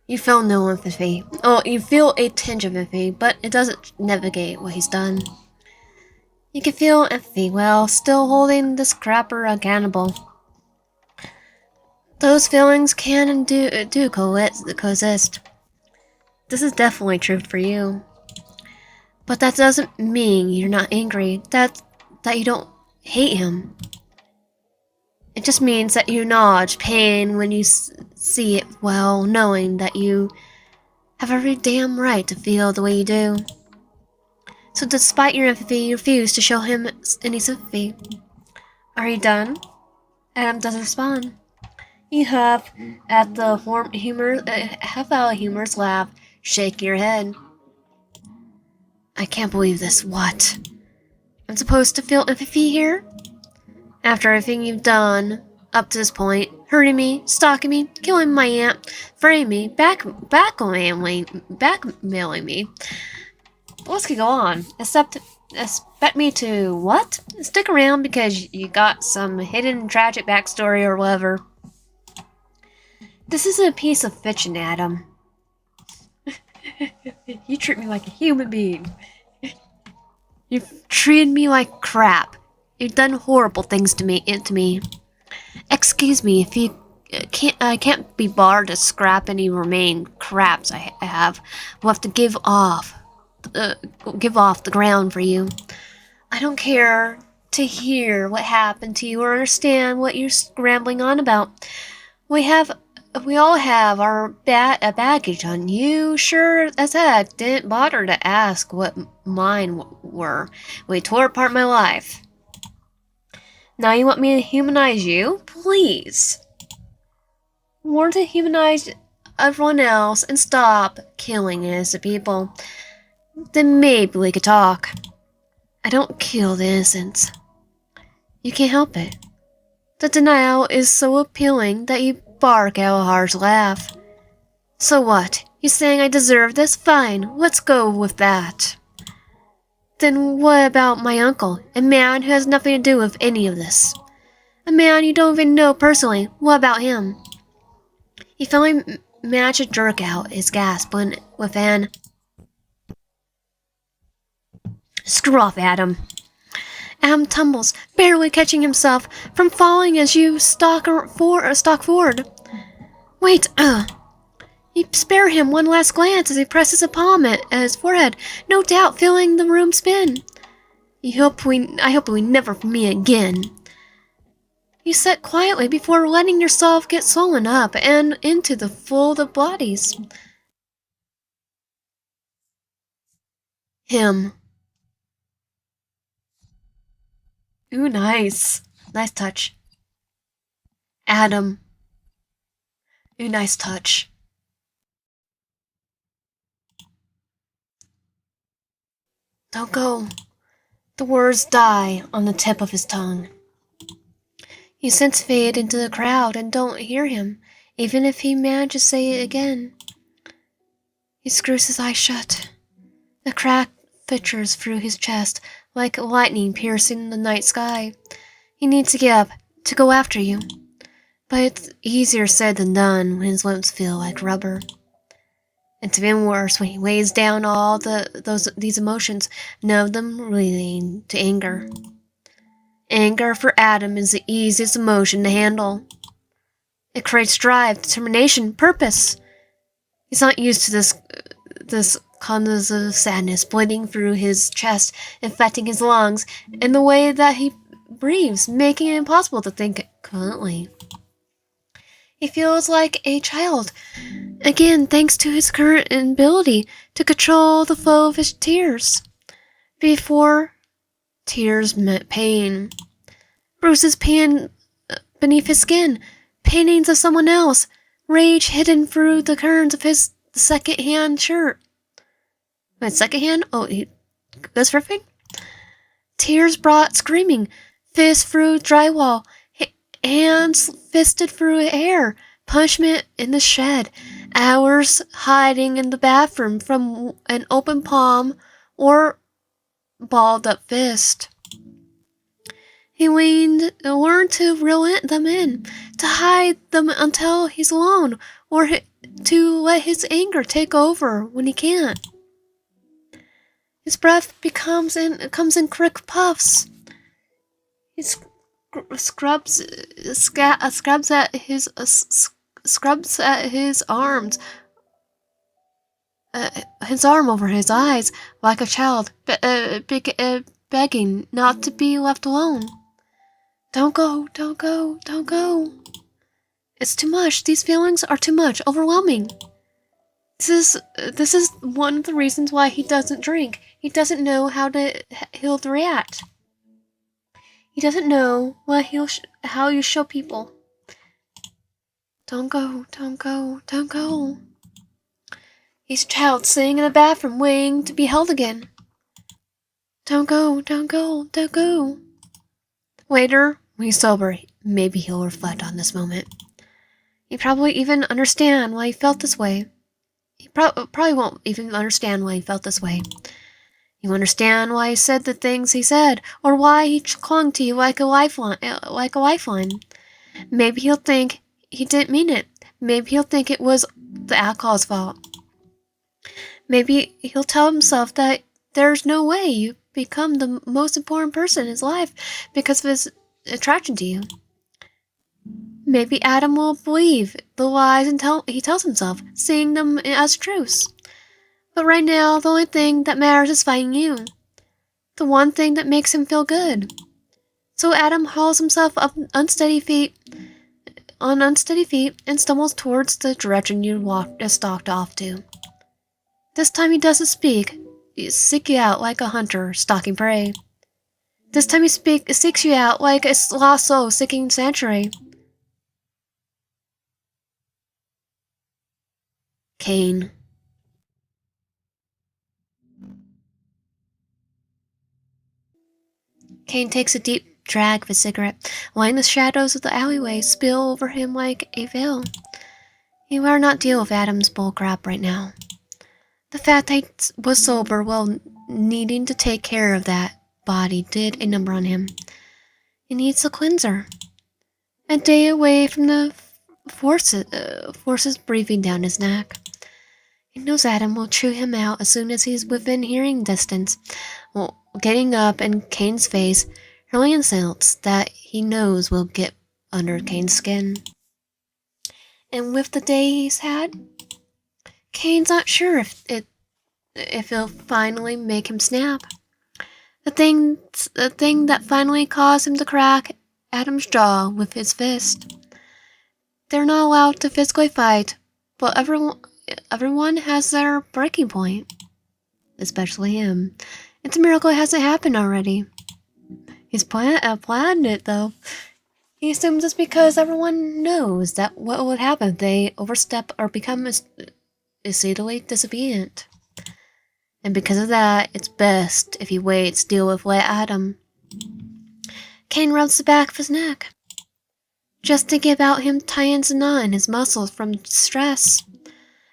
you feel no empathy. Oh, you feel a tinge of empathy, but it doesn't negate what he's done. You can feel empathy while still holding this crapper accountable. Those feelings can and do coexist. This is definitely true for you. But that doesn't mean you're not angry, that you don't hate him. It just means that you acknowledge pain when you see it while knowing that you have every damn right to feel the way you do. So despite your empathy, you refuse to show him any sympathy. Are you done? Adam doesn't respond. You huff at the humorous laugh, shake your head. I can't believe this. What? I'm supposed to feel empathy here? After everything you've done up to this point, hurting me, stalking me, killing my aunt, fraying me, blackmailing me. The list could go on, except expect me to what? Stick around because you got some hidden tragic backstory or whatever. This isn't a piece of fiction, Adam. You treat me like a human being. You've treated me like crap. You've done horrible things to me. Excuse me if you I can't be barred to scrap any remaining craps I have. We'll have to give off the ground for you. I don't care to hear what happened to you or understand what you're scrambling on about. We all have our baggage on. You sure as heck didn't bother to ask what mine were. We tore apart my life. Now you want me to humanize you? Please. More to humanize everyone else and stop killing innocent people. Then maybe we could talk. I don't kill the innocents. You can't help it. The denial is so appealing that you bark at a harsh laugh. So what? You saying I deserve this? Fine, let's go with that. Then what about my uncle, a man who has nothing to do with any of this? A man you don't even know personally. What about him? He finally managed to jerk out his gasp with an "Screw off, Adam." Adam tumbles, barely catching himself from falling as you stalk forward. Wait, You spare him one last glance as he presses a palm at his forehead, no doubt feeling the room spin. I hope we never meet again. You sit quietly before letting yourself get swollen up and into the fold of bodies. Him. Ooh, nice. Nice touch. Adam. Ooh, nice touch. Don't go. The words die on the tip of his tongue. You sense fade into the crowd and don't hear him, even if he manages to say it again. He screws his eyes shut. The crack fissures through his chest like lightning piercing the night sky. He needs to get up, to go after you. But it's easier said than done when his lips feel like rubber. It's even worse when he weighs down all these emotions, none of them leading to anger. Anger for Adam is the easiest emotion to handle. It creates drive, determination, purpose. He's not used to this convulsive sadness bleeding through his chest, infecting his lungs, and the way that he breathes, making it impossible to think coherently. He feels like a child, again thanks to his current inability to control the flow of his tears. Before, tears meant pain. Bruce's pain beneath his skin, paintings of someone else, rage hidden through the curtains of his second-hand shirt. Wait, second-hand? Oh, that's perfect. Tears brought screaming, fists through drywall, hands fisted through air, punishment in the shed, hours hiding in the bathroom from an open palm or balled up fist. He learned to reel them in, to hide them until he's alone, or to let his anger take over when he can't. His breath comes in quick puffs. He scrubs at his arms, his arm over his eyes like a child, begging not to be left alone. Don't go, don't go, don't go. It's too much. These feelings are too much, overwhelming. This is one of the reasons why he doesn't drink. He doesn't know he'll react. He doesn't know how you show people. Don't go, don't go, don't go. He's a child sitting in a bathroom waiting to be held again. Don't go, don't go, don't go. Later, when he's sober, maybe he'll reflect on this moment. He probably even understand why he felt this way. He probably won't even understand why he felt this way. He won't understand why he said the things he said, or why he clung to you like a lifeline. Maybe he'll think he didn't mean it. Maybe he'll think it was the alcohol's fault. Maybe he'll tell himself that there's no way you become the most important person in his life because of his attraction to you. Maybe Adam will believe the lies he tells himself, seeing them as truths. But right now, the only thing that matters is finding you. The one thing that makes him feel good. So Adam hauls himself up on unsteady feet and stumbles towards the direction you stalked off to. This time he doesn't speak. He seeks you out like a hunter stalking prey. This time he seeks you out like a lost soul seeking sanctuary. Cain. Cain takes a deep drag of his cigarette, letting the shadows of the alleyway spill over him like a veil. He would not deal with Adam's bullcrap right now. The fact that he was sober while needing to take care of that body did a number on him. He needs a cleanser. A day away from the forces breathing down his neck. He knows Adam will chew him out as soon as he's within hearing distance, getting up in Cain's face, hurling insults that he knows will get under Cain's skin. And with the day he's had, Cain's not sure if it'll finally make him snap. The thing that finally caused him to crack Adam's jaw with his fist. They're not allowed to physically fight, but everyone has their breaking point. Especially him. It's a miracle it hasn't happened already. He's planned it, though. He assumes it's because everyone knows that what would happen if they overstep or become exceedingly disobedient. And because of that, it's best if he waits to deal with Adam. Cain rubs the back of his neck. Just thinking about him tightens a knot in his muscles from stress.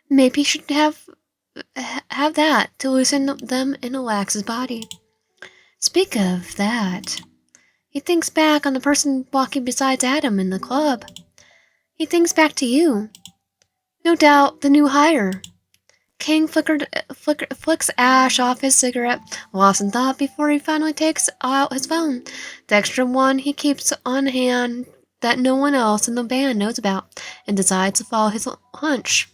Maybe he should have that to loosen them and relax his body. Speak of that, he thinks back on the person walking beside Adam in the club. He thinks back to you. No doubt the new hire. Cain flicks ash off his cigarette, lost in thought before he finally takes out his phone, the extra one he keeps on hand that no one else in the band knows about, and decides to follow his hunch.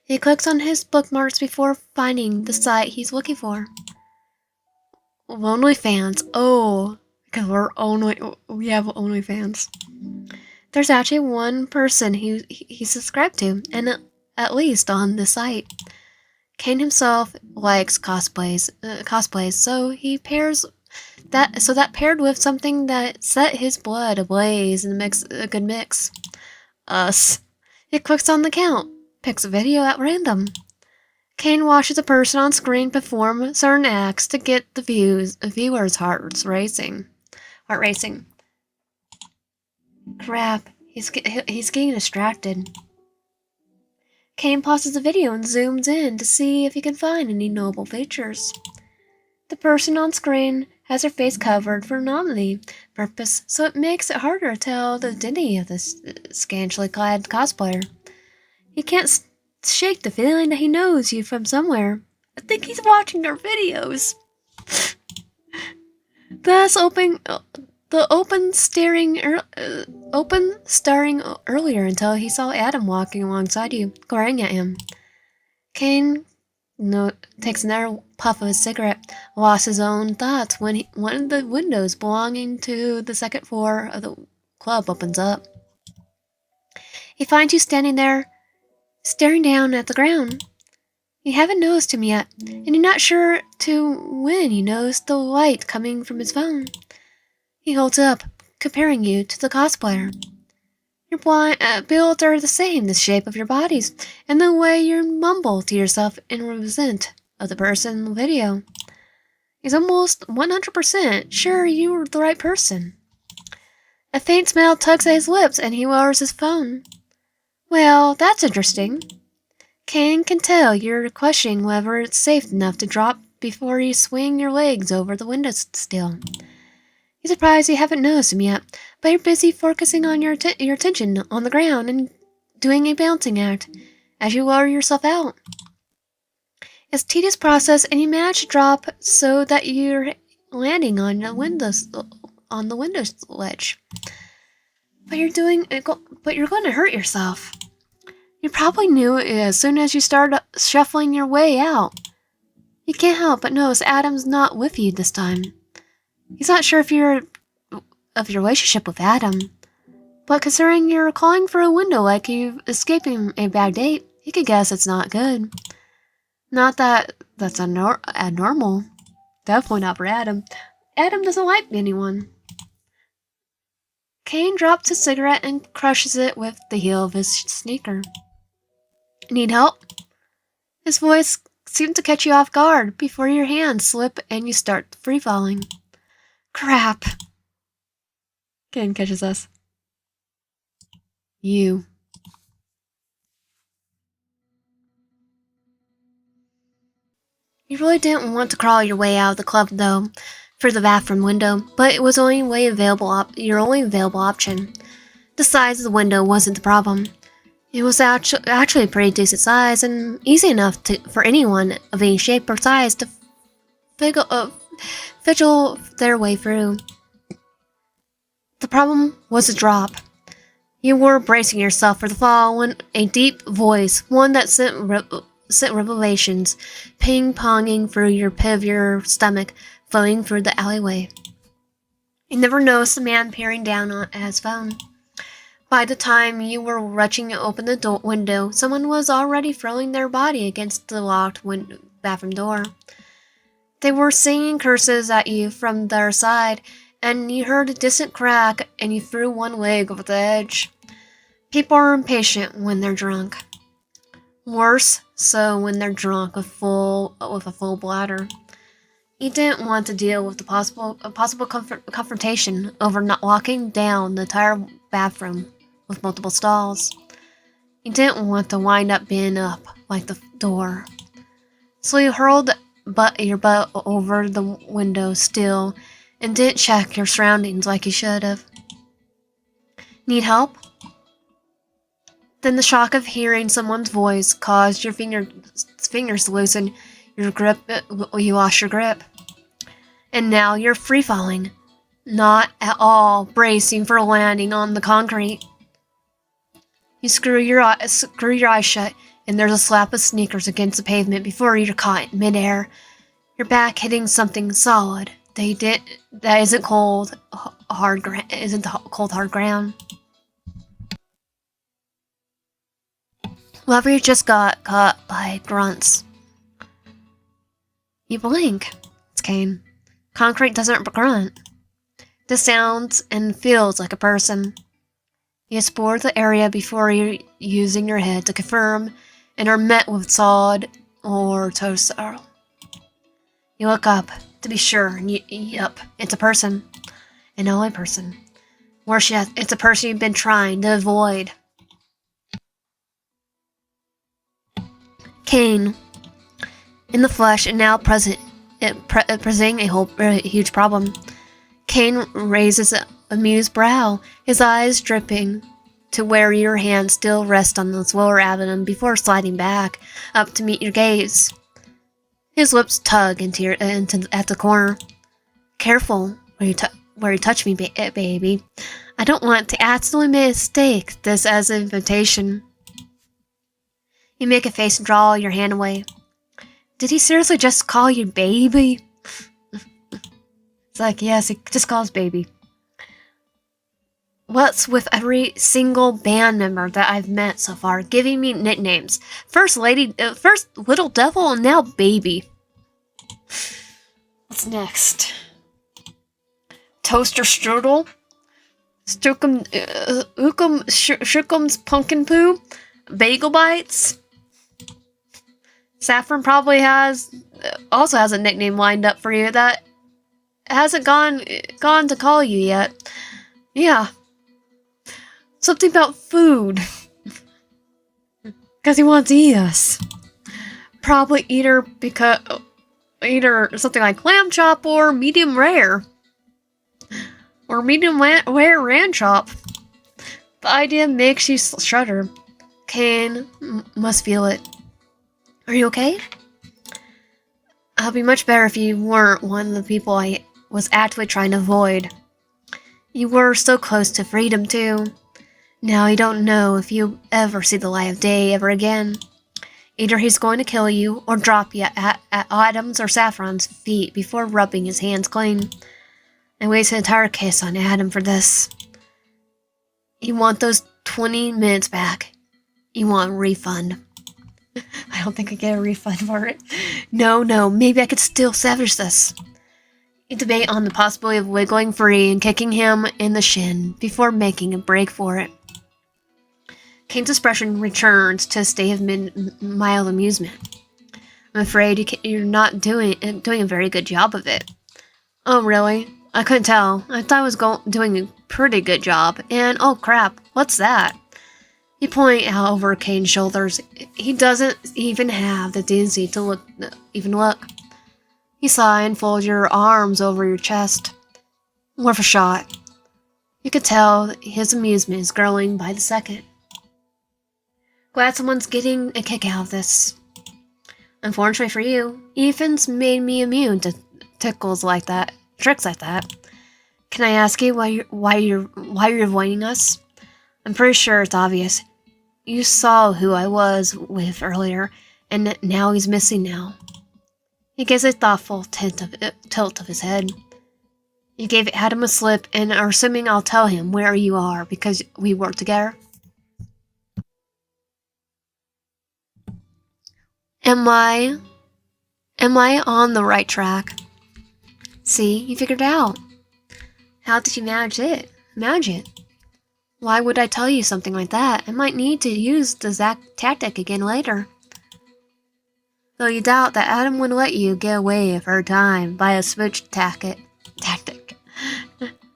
He clicks on his bookmarks before finding the site he's looking for. OnlyFans. Oh, because we have OnlyFans. There's actually one person he's subscribed to, and at least on the site. Cain himself likes cosplays, so he pairs that paired with something that set his blood ablaze and makes a good mix. Us. He clicks on the count, picks a video at random. Cain watches a person on screen perform certain acts to get the viewer's heart racing. Crap, he's getting distracted. Cain pauses the video and zooms in to see if he can find any notable features. The person on screen has her face covered for anonymity purpose, so it makes it harder to tell the identity of this scantily clad cosplayer. He can't shake the feeling that he knows you from somewhere. I think he's watching our videos. The open staring earlier until he saw Adam walking alongside you, glaring at him. Cain takes another puff of his cigarette, lost his own thoughts when one of the windows belonging to the second floor of the club opens up. He finds you standing there, staring down at the ground. You haven't noticed him yet, and you're not sure when you notice the light coming from his phone. He holds up, comparing you to the cosplayer. Your builds are the same, the shape of your bodies, and the way you mumble to yourself in resent of the person in the video. He's almost 100% sure you're the right person. A faint smile tugs at his lips and he lowers his phone. Well, that's interesting. Kane can tell you're questioning whether it's safe enough to drop before you swing your legs over the window still. He's surprised you haven't noticed him yet, but you're busy focusing on your attention on the ground and doing a bouncing act as you lower yourself out. It's a tedious process, and you manage to drop so that you're landing on the window ledge. But you're going to hurt yourself. You probably knew it as soon as you started shuffling your way out. You can't help but notice Adam's not with you this time. He's not sure of your relationship with Adam, but considering you're calling for a window like you're escaping a bad date, he could guess it's not good. Not that that's abnormal. Definitely not for Adam. Adam doesn't like anyone. Kane drops his cigarette and crushes it with the heel of his sneaker. Need help? His voice seemed to catch you off guard before your hands slip and you start free falling. Crap. Kane catches us. You. You really didn't want to crawl your way out of the club, though, through the bathroom window, but it was your only available option. The size of the window wasn't the problem. It was actually a pretty decent size and easy enough for anyone of any shape or size to fidget their way through. The problem was the drop. You were bracing yourself for the fall when a deep voice, one that sent revelations, ping-ponging through your pit of your stomach, flowing through the alleyway. You never noticed the man peering down at his phone. By the time you were rushing to open the window, someone was already throwing their body against the locked bathroom door. They were singing curses at you from their side, and you heard a distant crack, and you threw one leg over the edge. People are impatient when they're drunk. Worse so when they're drunk with a full bladder. You didn't want to deal with the possible confrontation over not locking down the entire bathroom with multiple stalls. You didn't want to wind up being up like the door. So you hurled your butt over the window still and didn't check your surroundings like you should have. Need help? Then the shock of hearing someone's voice caused your fingers to loosen. You lost your grip. And now you're free-falling, not at all bracing for landing on the concrete. You screw your eyes shut, and there's a slap of sneakers against the pavement before you're caught in midair. Your back hitting something solid that isn't cold, hard ground. Lover just got caught by grunts. You blink. It's Kane. Concrete doesn't grunt. This sounds and feels like a person. You explore the area before you're using your head to confirm and are met with solid or toast sorrow. You look up to be sure, and yep, it's a person. An only person. Worse yet, it's a person you've been trying to avoid. Kane. In the flesh and now presenting a huge problem. Kane raises an amused brow, his eyes dripping to where your hands still rest on his lower abdomen before sliding back up to meet your gaze. His lips tug at the corner. Careful where you touch me, baby. I don't want to accidentally mistake this as an invitation. You make a face and draw your hand away. Did he seriously just call you baby? It's like, yes, he just calls baby. What's with every single band member that I've met so far giving me nicknames? First Little Devil, and now Baby. What's next? Toaster Strudel? Shookum's pumpkin poo, bagel bites. Saffron probably also has a nickname lined up for you that hasn't gone to call you yet. Yeah, something about food, because he wants to eat us. Probably either something like lamb chop or medium rare. Or medium rare ram chop. The idea makes you shudder. Kane must feel it. Are you okay? I'll be much better if you weren't one of the people I was actively trying to avoid. You were so close to freedom, too. Now you don't know if you'll ever see the light of day ever again. Either he's going to kill you or drop you at Adam's or Saffron's feet before rubbing his hands clean. I wasted an entire kiss on Adam for this. You want those 20 minutes back. You want a refund. I don't think I get a refund for it. No, maybe I could still salvage this. You debate on the possibility of wiggling free and kicking him in the shin before making a break for it. Kane's expression returns to a state of mild amusement. I'm afraid you're not doing a very good job of it. Oh, really? I couldn't tell. I thought I was doing a pretty good job. And oh crap, what's that? You point out over Kane's shoulders. He doesn't even have the decency to look. You sigh and fold your arms over your chest. Worth a shot. You could tell his amusement is growing by the second. Glad someone's getting a kick out of this. Unfortunately for you, Ethan's made me immune to tricks like that. Can I ask you why you're avoiding us? I'm pretty sure it's obvious. You saw who I was with earlier, and now he's missing now. He gives a thoughtful tilt of his head. You gave Adam a slip and are assuming I'll tell him where you are because we work together. Am I on the right track? See, you figured it out. How did you manage it? Why would I tell you something like that? I might need to use the exact tactic again later. Though you doubt that Adam would let you get away for a time by a switch tactic.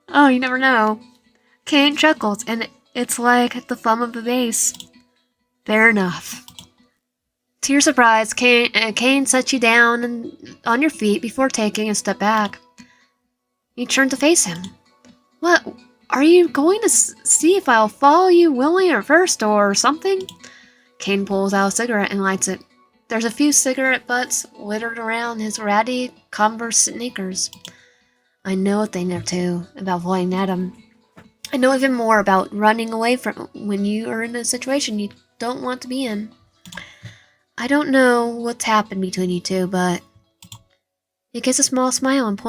Oh, you never know. Kane chuckles, and it's like the thumb of the bass. Fair enough. To your surprise, Kane sets you down on your feet before taking a step back. You turn to face him. What? Are you going to see if I'll follow you willingly or first or something? Kane pulls out a cigarette and lights it. There's a few cigarette butts littered around his ratty Converse sneakers. I know a thing or two about avoiding Adam. I know even more about running away from when you are in a situation you don't want to be in. I don't know what's happened between you two, but... He gives a small smile and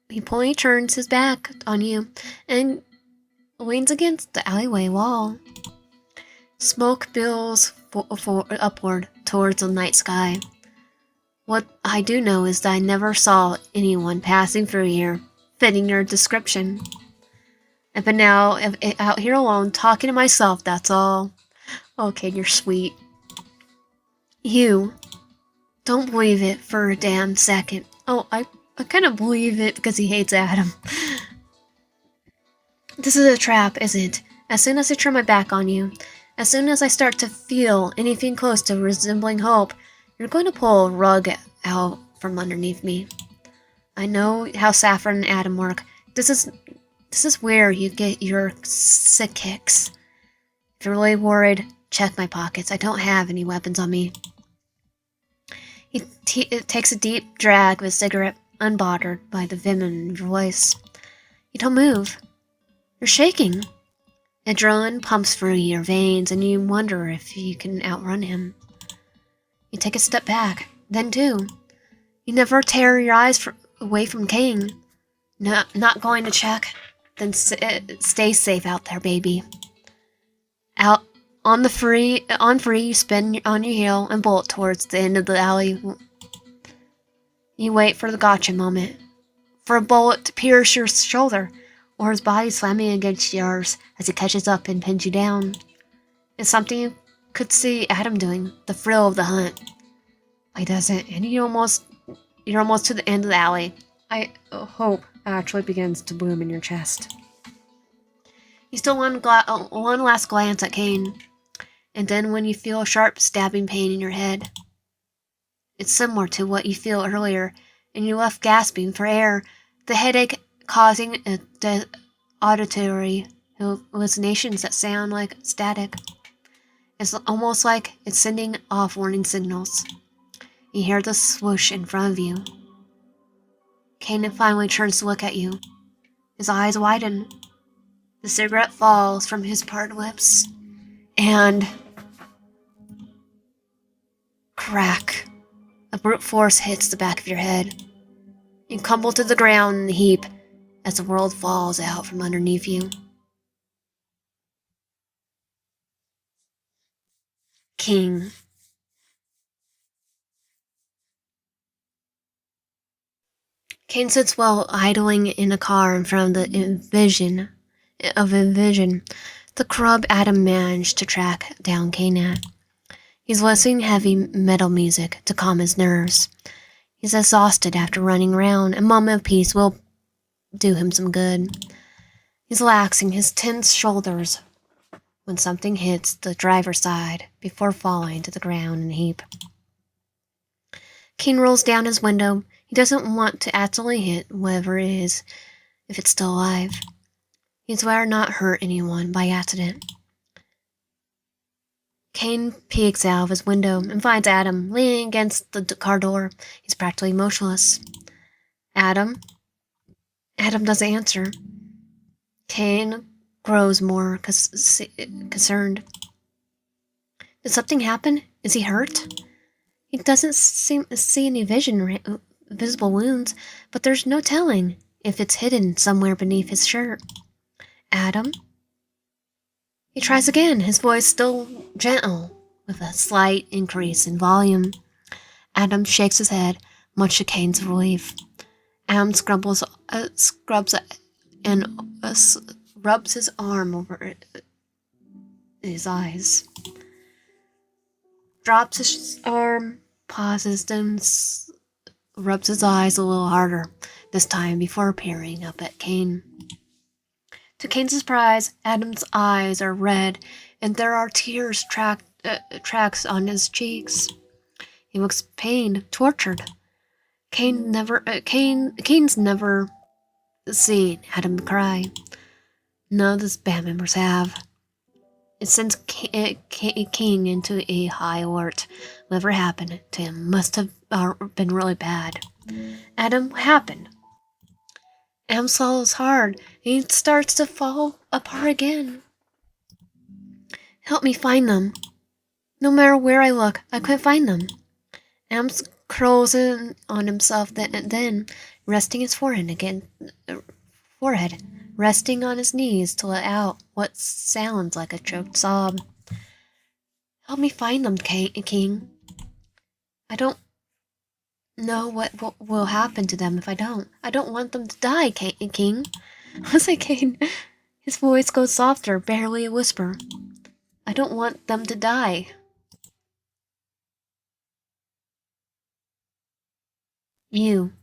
He turns his back on you and leans against the alleyway wall. Smoke billows upward towards the night sky. What I do know is that I never saw anyone passing through here, fitting your description. I've been out here alone, talking to myself, that's all. Okay, you're sweet. You don't believe it for a damn second. Oh, I kind of believe it because he hates Adam. This is a trap, isn't it? As soon as I turn my back on you, as soon as I start to feel anything close to resembling hope, you're going to pull a rug out from underneath me. I know how Saffron and Adam work. This is where you get your sick kicks. If you're really worried, check my pockets. I don't have any weapons on me. He takes a deep drag of his cigarette, unbothered by the venom in your voice. You don't move. You're shaking. Adrenaline pumps through your veins, and you wonder if you can outrun him. You take a step back, then two. You never tear your eyes away from Kane. No, not going to check. Then stay safe out there, baby. Out on free, you spin on your heel and bolt towards the end of the alley. You wait for the gotcha moment. For a bullet to pierce your shoulder. or his body slamming against yours as he catches up and pins you down. It's something you could see Adam doing, the thrill of the hunt. He doesn't, and you're almost to the end of the alley. Hope actually begins to bloom in your chest. You still one last glance at Kane, and then when you feel a sharp stabbing pain in your head. It's similar to what you feel earlier, and you're left gasping for air, the headache causing auditory hallucinations that sound like static. It's almost like it's sending off warning signals. You hear the swoosh in front of you. Kanan finally turns to look at you. His eyes widen. The cigarette falls from his parted lips. And... crack. A brute force hits the back of your head. You crumble to the ground in a heap as the world falls out from underneath you. King. Kane sits while idling in a car in front of the Envision. The crub Adam managed to track down Kane at. He's listening to heavy metal music to calm his nerves. He's exhausted after running around. A moment of peace will do him some good. He's relaxing his tense shoulders when something hits the driver's side before falling to the ground in a heap. Kane rolls down his window. He doesn't want to accidentally hit whatever it is if it's still alive. He'd rather not hurt anyone by accident. Kane peeks out of his window and finds Adam leaning against the car door. He's practically motionless. Adam? Adam doesn't answer. Kane grows more concerned. Did something happen? Is he hurt? He doesn't seem to see any visible wounds, but there's no telling if it's hidden somewhere beneath his shirt. Adam? He tries again, his voice still gentle, with a slight increase in volume. Adam shakes his head, much to Kane's relief. Adam scrubs and rubs his arm over his eyes. Drops his arm, pauses, then rubs his eyes a little harder, this time before peering up at Kane. To Kane's surprise, Adam's eyes are red, and there are tracks on his cheeks. He looks pained, tortured. Kane's never seen Adam cry. None of his band members have. It sends King into a high alert. Whatever happened to him must have been really bad. Adam, what happened? Adam swallows hard, and he starts to fall apart again. Help me find them. No matter where I look, I couldn't find them. Adam curls in on himself, then resting his forehead, resting on his knees to let out what sounds like a choked sob. Help me find them, King. I don't know what will happen to them if I don't. I don't want them to die, King. I was like, Kane. His voice goes softer, barely a whisper. I don't want them to die. You.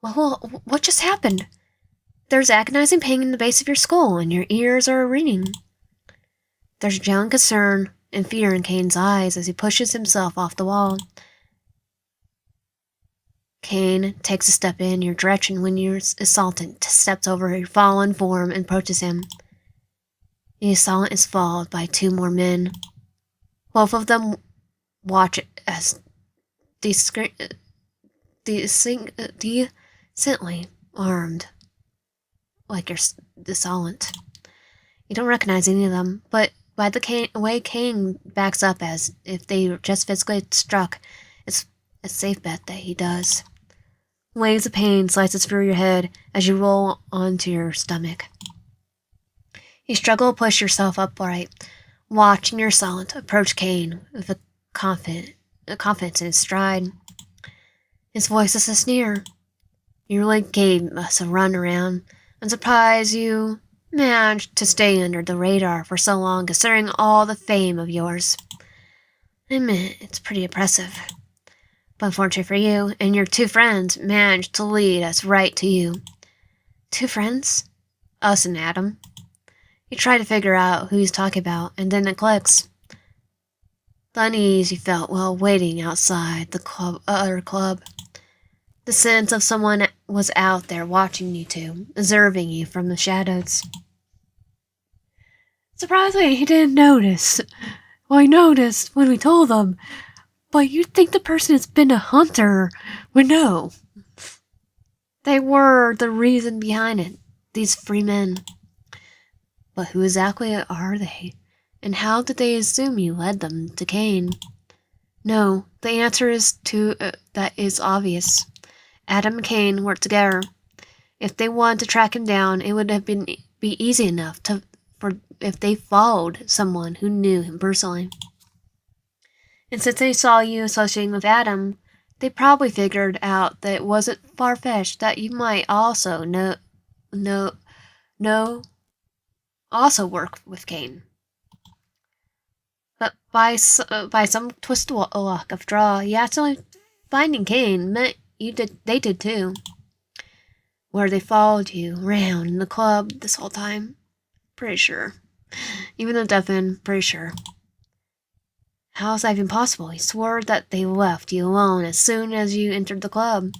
Well, what just happened? There's agonizing pain in the base of your skull, and your ears are ringing. There's genuine concern and fear in Kane's eyes as he pushes himself off the wall. Kane takes a step in your direction when your assailant steps over your fallen form and approaches him. The assailant is followed by two more men. Both of them watch as decently armed, like your assailant. You don't recognize any of them, but by the way Kane backs up as if they just physically struck, it's a safe bet that he does. Waves of pain slices through your head as you roll onto your stomach. You struggle to push yourself upright, watching your assailant approach Kane with a confidence in his stride. His voice is a sneer. You really gave us a run around. I'm surprised you managed to stay under the radar for so long, considering all the fame of yours. I admit, it's pretty impressive. But unfortunately for you, and your two friends managed to lead us right to you. Two friends? Us and Adam. You try to figure out who he's talking about, and then it clicks. The unease you felt while waiting outside the other club. The sense of someone was out there watching you two, observing you from the shadows. Surprisingly, he didn't notice. Well, he noticed when we told him, but you'd think the person has been a hunter. Well, no. They were the reason behind it, these free men. But who exactly are they? And how did they assume you led them to Cain? No, the answer is that is obvious. Adam and Cain worked together. If they wanted to track him down, it would have be easy enough if they followed someone who knew him personally. And since they saw you associating with Adam, they probably figured out that it wasn't far-fetched that you might also also work with Cain. But by some twisted luck of draw, you accidentally finding Cain meant they did too. Where they followed you around in the club this whole time. Pretty sure. Even though Devin, pretty sure. How is that even possible? He swore that they left you alone as soon as you entered the club.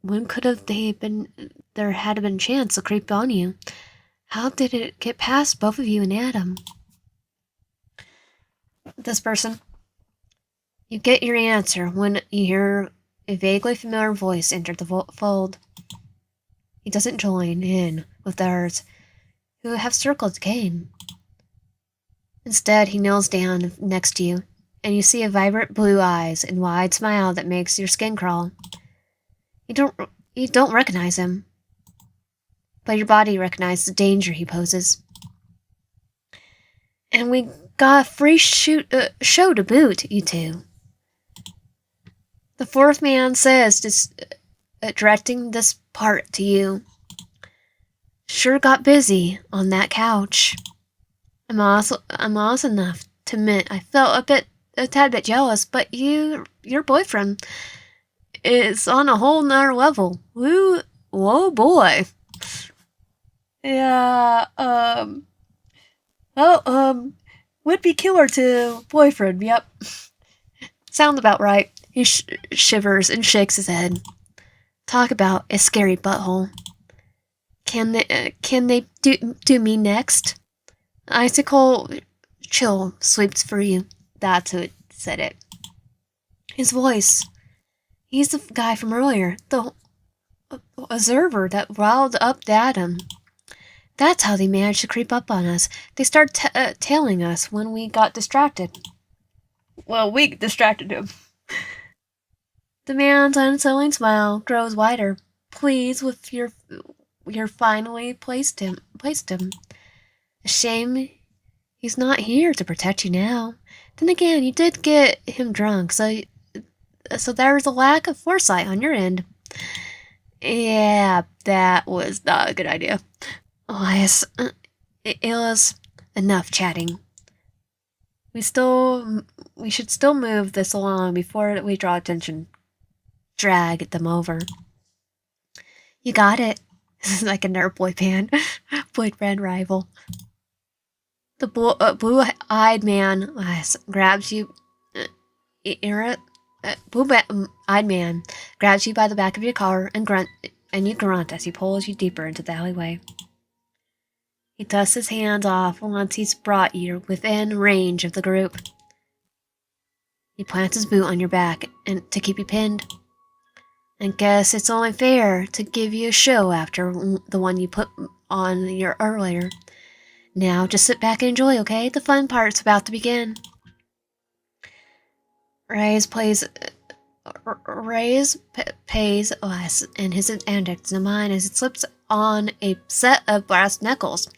When could have there had been a chance to creep on you? How did it get past both of you and Adam? This person. You get your answer when you hear a vaguely familiar voice enter the fold. He doesn't join in with others who have circled Cain. Instead, he kneels down next to you, and you see a vibrant blue eyes and wide smile that makes your skin crawl. You don't recognize him, but your body recognizes the danger he poses. And we got a free show to boot, you two. The fourth man says, directing this part to you. Sure got busy on that couch. I'm honest enough to admit I felt a tad bit jealous, but your boyfriend is on a whole nother level. Whoa boy. Yeah, would be killer to boyfriend, yep. Sounds about right. He shivers and shakes his head. Talk about a scary butthole. Can they do me next? Icicle chill sweeps for you. That's who said it. His voice. He's the guy from earlier. The observer that riled up Adam. That's how they managed to creep up on us. They started tailing us when we got distracted. Well, we distracted him. The man's unsettling smile grows wider. Pleased with your finally placed him. A shame he's not here to protect you now. Then again, you did get him drunk, so there's a lack of foresight on your end. Yeah, that was not a good idea. Elias, it was enough chatting. We should still move this along before we draw attention. Drag them over. You got it. This is like a nerd boyfriend rival. The blue-eyed man grabs you. Blue-eyed man grabs you by the back of your collar and you grunt as he pulls you deeper into the alleyway. He dusts his hands off once he's brought you within range of the group. He plants his boot on your back to keep you pinned. And guess it's only fair to give you a show after the one you put on your earlier. Now just sit back and enjoy, okay? The fun part's about to begin. Reyes pays less in his antics than mine as it slips on a set of brass knuckles,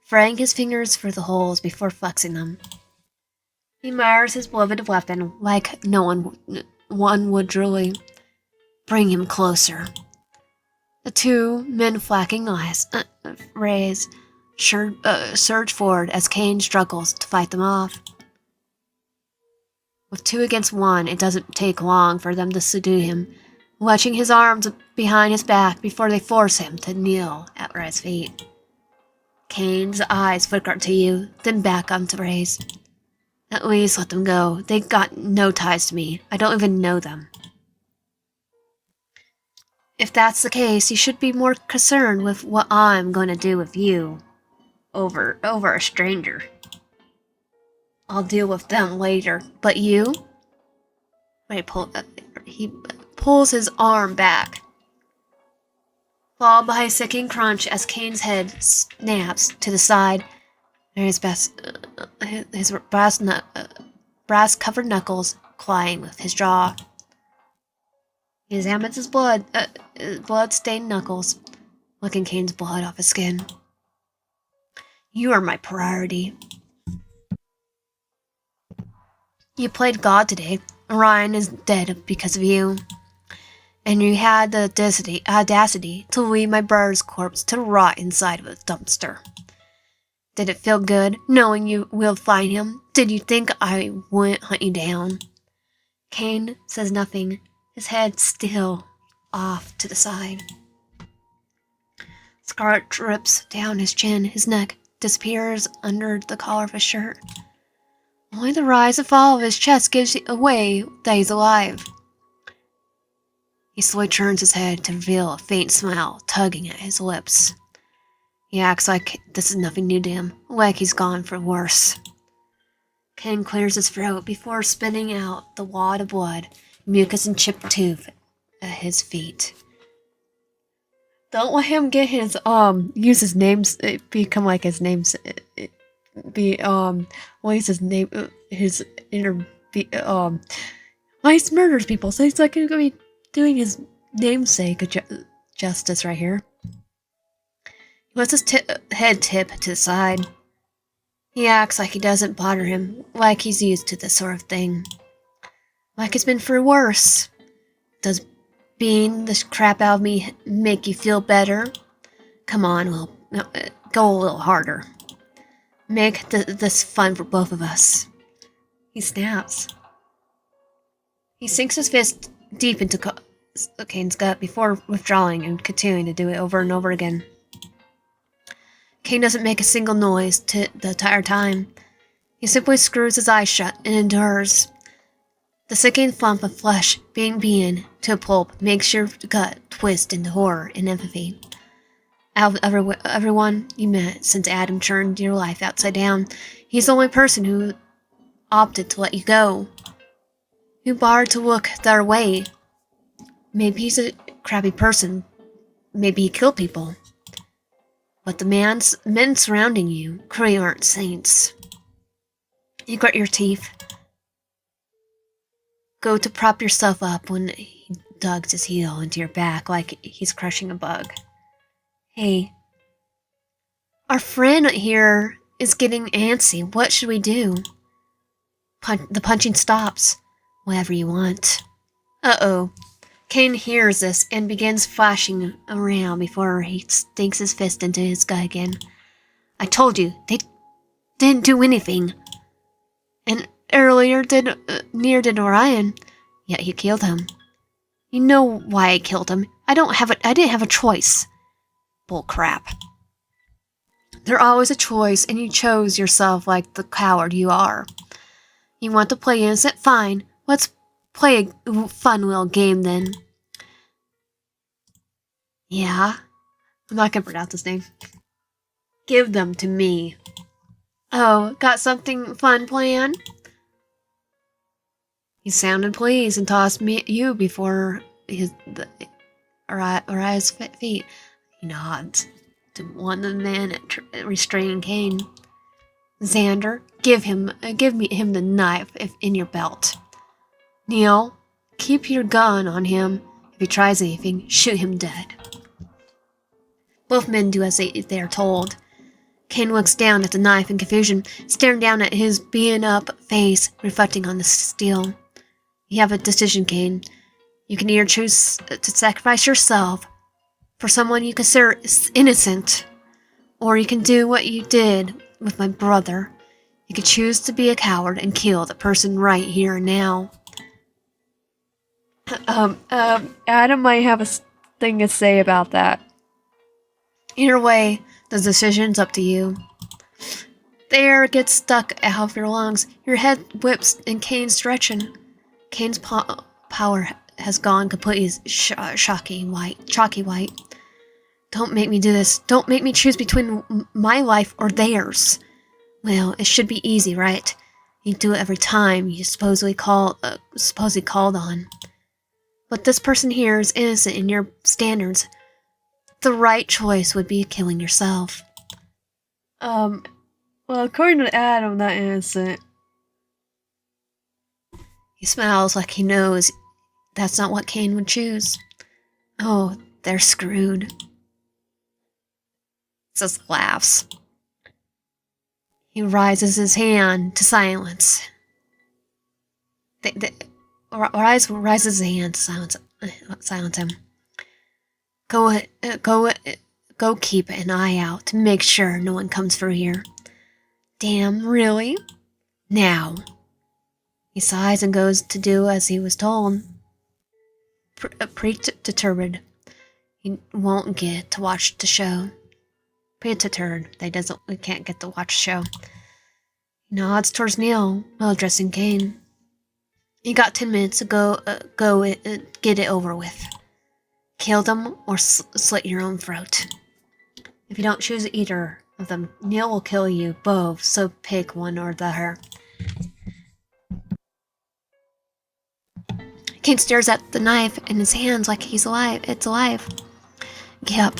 fraying his fingers through the holes before flexing them. He admires his beloved weapon like no one would truly. Bring him closer. The two men flashing eyes, surge forward as Kane struggles to fight them off. With 2 against 1, it doesn't take long for them to subdue him, wedging his arms behind his back before they force him to kneel at Ray's feet. Kane's eyes flicker to you, then back onto Ray's. At least let them go. They got no ties to me. I don't even know them. If that's the case, you should be more concerned with what I'm going to do with you over a stranger. I'll deal with them later, but you? He pulls his arm back, followed by a sickening crunch as Kane's head snaps to the side, and his brass-covered knuckles clawing with his jaw. He examines his blood-stained knuckles, licking Kane's blood off his skin. You are my priority. You played God today. Orion is dead because of you. And you had the audacity to leave my brother's corpse to rot inside of a dumpster. Did it feel good, knowing you will find him? Did you think I wouldn't hunt you down? Kane says nothing, his head still off to the side. Scarlet drips down his chin, his neck disappears under the collar of his shirt. Only the rise and fall of his chest gives away that he's alive. He slowly turns his head to reveal a faint smile tugging at his lips. He acts like this is nothing new to him, like he's gone for worse. Ken clears his throat before spitting out the wad of blood, mucus and chipped tooth at his feet. Don't let him get his, use his names, become like his names, well, he's his name, his inner, well, he murders people, so he's like gonna be doing his namesake justice right here. He lets his head tip to the side. He acts like he doesn't bother him, like he's used to this sort of thing. Like it's been for worse. Does being this crap out of me make you feel better? Come on, well, go a little harder. Make this fun for both of us. He snaps. He sinks his fist deep into Kane's gut before withdrawing and continuing to do it over and over again. Kane doesn't make a single noise the entire time. He simply screws his eyes shut and endures. The sickening thump of flesh being beaten to a pulp makes your gut twist into horror and empathy. Out of everyone you met since Adam turned your life upside down, he's the only person who opted to let you go. Who bothered to look their way. Maybe he's a crappy person. Maybe he killed people. But the men surrounding you clearly aren't saints. You grit your teeth. Go to prop yourself up when he digs his heel into your back like he's crushing a bug. Hey, our friend here is getting antsy. What should we do? The punching stops. Whatever you want. Uh-oh. Kane hears this and begins flashing around before he stinks his fist into his gut again. I told you, they didn't do anything. And earlier near did Orion, yet he killed him. You know why I killed him. I didn't have a choice. Bull crap. There's always a choice, and you chose yourself like the coward you are. You want to play innocent? Fine. Let's play a fun little game then. Yeah? I'm not gonna pronounce his name. Give them to me. Oh, got something fun planned? He sounded pleased and tossed you before Ariah's feet. He nods to one of the men restraining Kane. Xander, give him the knife in your belt. Neil, keep your gun on him. If he tries anything, shoot him dead. Both men do as they are told. Kane looks down at the knife in confusion, staring down at his beaten-up face reflecting on the steel. You have a decision, Kane. You can either choose to sacrifice yourself for someone you consider innocent, or you can do what you did with my brother. You can choose to be a coward and kill the person right here and now. Adam might have a thing to say about that. Either way, the decision's up to you. The air gets stuck out of your lungs. Your head whips in Kane's direction. Kane's power has gone completely chalky white. Don't make me do this. Don't make me choose between my life or theirs. Well, it should be easy, right? You do it every time you supposedly called on. But this person here is innocent in your standards. The right choice would be killing yourself. Well, according to Adam, not innocent. He smiles like he knows that's not what Kane would choose. Oh, they're screwed. Just laughs. He raises his hand to silence. Raises his hand to silence him. Go keep an eye out to make sure no one comes through here. Damn, really? Now. He sighs and goes to do as he was told. Predetermined. He won't get to watch the show. Predetermined. We can't get to watch the show. He nods towards Neil while addressing Kane. You got 10 minutes to go get it over with. Kill them or slit your own throat. If you don't choose either of them, Neil will kill you both, so pick one or the other. Kane stares at the knife in his hands like it's alive. Yep.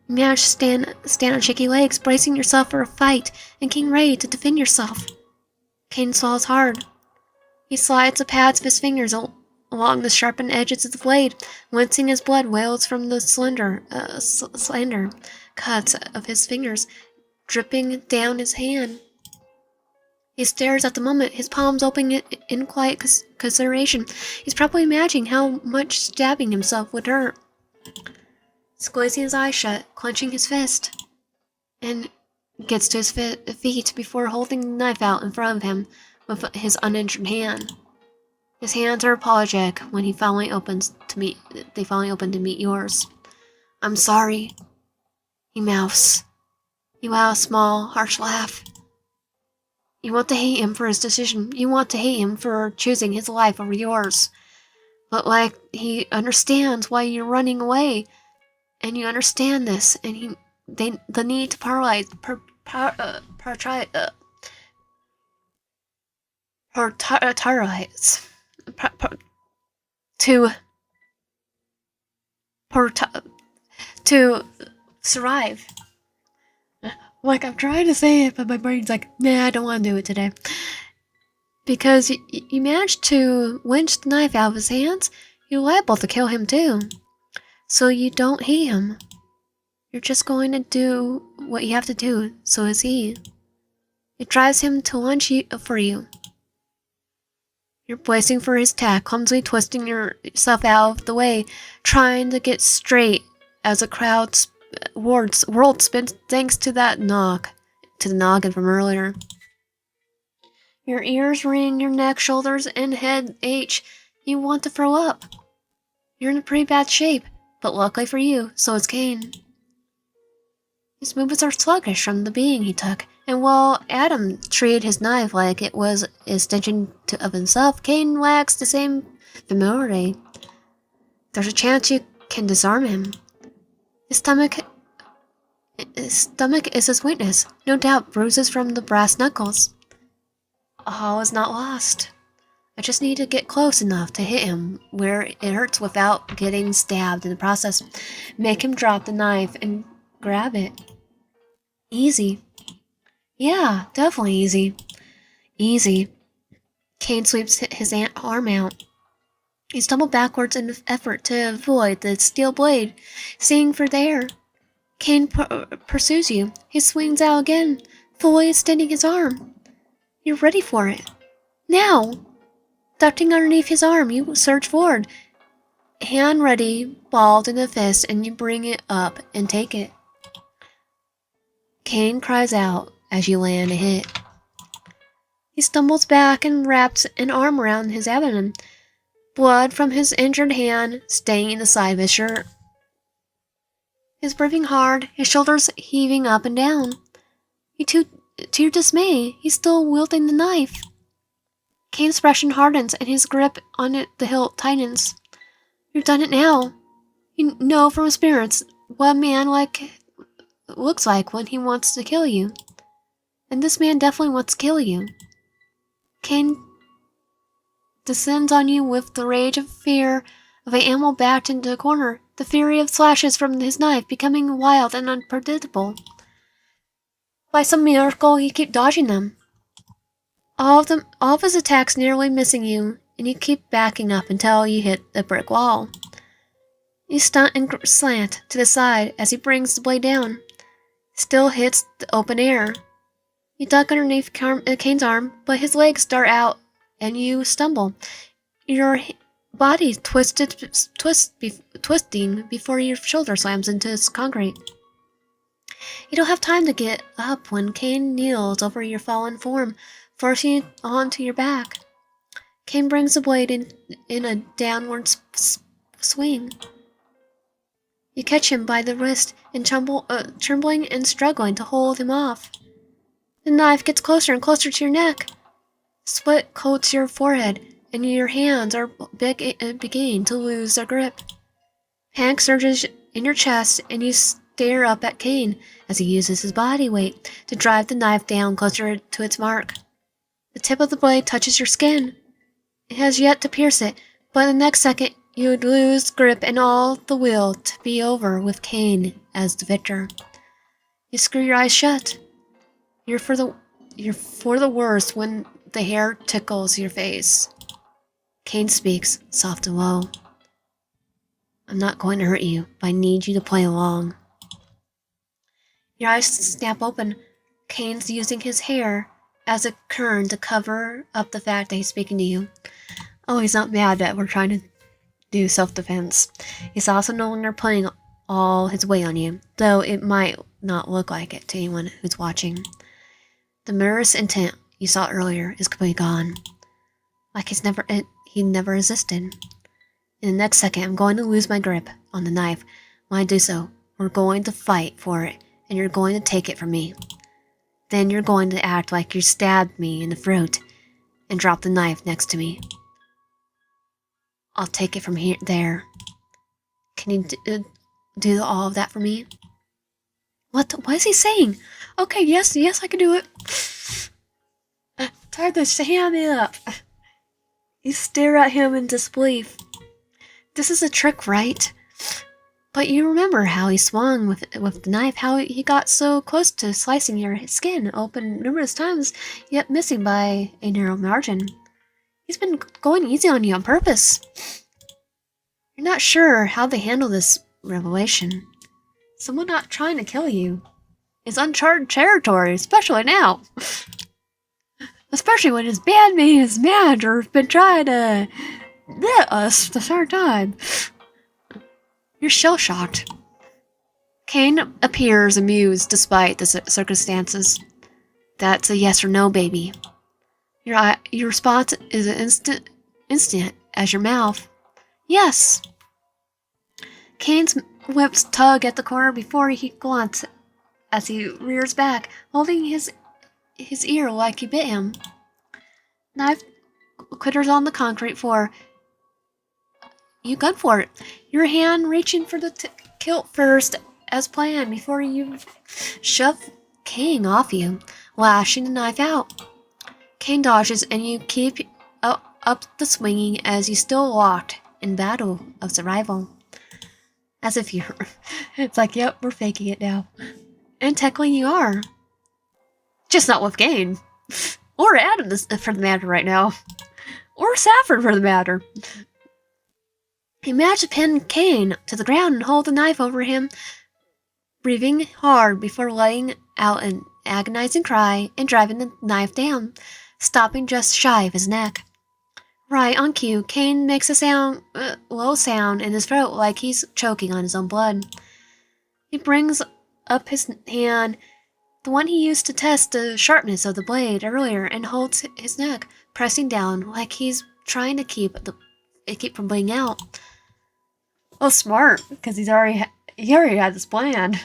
You manage to stand on shaky legs, bracing yourself for a fight, and getting ready to defend yourself. Kane swallows hard. He slides the pads of his fingers along the sharpened edges of the blade, wincing as blood wails from the slender cuts of his fingers, dripping down his hand. He stares at the moment, his palms open in quiet consideration. He's probably imagining how much stabbing himself would hurt. Squeezing his eyes shut, clenching his fist, and gets to his feet before holding the knife out in front of him with his uninjured hand. His hands are apologetic when they finally open to meet yours. I'm sorry, he mouths. You let out a small, harsh laugh. You want to hate him for his decision. You want to hate him for choosing his life over yours. But like he understands why you're running away, and you understand this, and the need to prioritize to survive. Like, I'm trying to say it, but my brain's like, nah, I don't want to do it today. Because you managed to winch the knife out of his hands, you're liable to kill him too. So you don't hate him. You're just going to do what you have to do, so is he. It drives him to lunge for you. You're bracing for his attack, clumsily twisting yourself out of the way, trying to get straight as the crowd's world spins thanks to the noggin from earlier. Your ears ring, your neck, shoulders, and head ache. You want to throw up. You're in pretty bad shape, but luckily for you, so is Kane. His movements are sluggish from the beating he took, and while Adam treated his knife like it was an extension of himself, Kane lacks the same familiarity. There's a chance you can disarm him. His stomach is his weakness, no doubt bruises from the brass knuckles. All is not lost. I just need to get close enough to hit him where it hurts without getting stabbed in the process. Make him drop the knife and grab it. Easy. Yeah, definitely easy. Easy. Kane sweeps his arm out. He stumbled backwards in an effort to avoid the steel blade, seeing for there. Kane pursues you. He swings out again, fully extending his arm. You're ready for it. Now! Ducking underneath his arm, you surge forward. hand ready, balled in a fist, and you bring it up and take it. Cain cries out as you land a hit. He stumbles back and wraps an arm around his abdomen, blood from his injured hand staining the side of his shirt. He's breathing hard, his shoulders heaving up and down. To your dismay, he's still wielding the knife. Cain's expression hardens and his grip on the hilt tightens. You've done it now. You know from experience what a man looks like when he wants to kill you. And this man definitely wants to kill you. Cain descends on you with the rage of fear of an animal backed into a corner, the fury of slashes from his knife becoming wild and unpredictable. By some miracle, you keep dodging them. All of his attacks nearly missing you, and you keep backing up until you hit the brick wall. You stunt and slant to the side as he brings the blade down. Still hits the open air. You duck underneath Cain's arm, but his legs dart out and you stumble. Your body twisting before your shoulder slams into its concrete. You don't have time to get up when Cain kneels over your fallen form, forcing it onto your back. Cain brings the blade in a downward swing. You catch him by the wrist and trembling and struggling to hold him off. The knife gets closer and closer to your neck. Sweat coats your forehead, and your hands are beginning to lose their grip. Panic surges in your chest, and you stare up at Cain as he uses his body weight to drive the knife down closer to its mark. The tip of the blade touches your skin. It has yet to pierce it, but the next second you would lose grip and all the will to be over with Cain as the victor. You screw your eyes shut. You're for the worst when the hair tickles your face. Cain speaks, soft and low. I'm not going to hurt you, but I need you to play along. Your eyes snap open. Cain's using his hair as a kern to cover up the fact that he's speaking to you. Oh, he's not mad that we're trying to do self-defense. He's also no longer putting all his weight on you, though it might not look like it to anyone who's watching. The murderous intent you saw earlier is completely gone. Like he never existed. In the next second, I'm going to lose my grip on the knife. When I do so, we're going to fight for it, and you're going to take it from me. Then you're going to act like you stabbed me in the throat and drop the knife next to me. I'll take it from there. Can you do all of that for me? What is he saying? Okay, yes, I can do it. Tie this hand up. You stare at him in disbelief. This is a trick, right? But you remember how he swung with the knife, how he got so close to slicing your skin open numerous times, yet missing by a narrow margin. He's been going easy on you on purpose. You're not sure how to handle this revelation. Someone not trying to kill you is uncharted territory, especially now. Especially when his bandmate and his manager have been trying to get us the third time. You're shell-shocked. Cain appears amused despite the circumstances. That's a yes or no, baby. Your response is instant as your mouth. Yes. Cain's whips tug at the corner before he grunts as he rears back, holding his ear like you bit him. Knife quitters on the concrete floor. You gun for it. Your hand reaching for the kilt first as planned before you shove Cain off you, lashing the knife out. Cain dodges and you keep up the swinging as you still locked in battle of survival. As if you're... It's like, yep, we're faking it now. And technically you are. Just not with Cain. Or Adam for the matter right now. Or Saffron for the matter. You manage to pin Cain to the ground and hold the knife over him, breathing hard before letting out an agonizing cry and driving the knife down, stopping just shy of his neck. Right, on cue, Kane makes a low sound in his throat like he's choking on his own blood. He brings up his hand, the one he used to test the sharpness of the blade earlier, and holds his neck, pressing down like he's trying to keep from bleeding out. Oh, smart, because he already had this planned.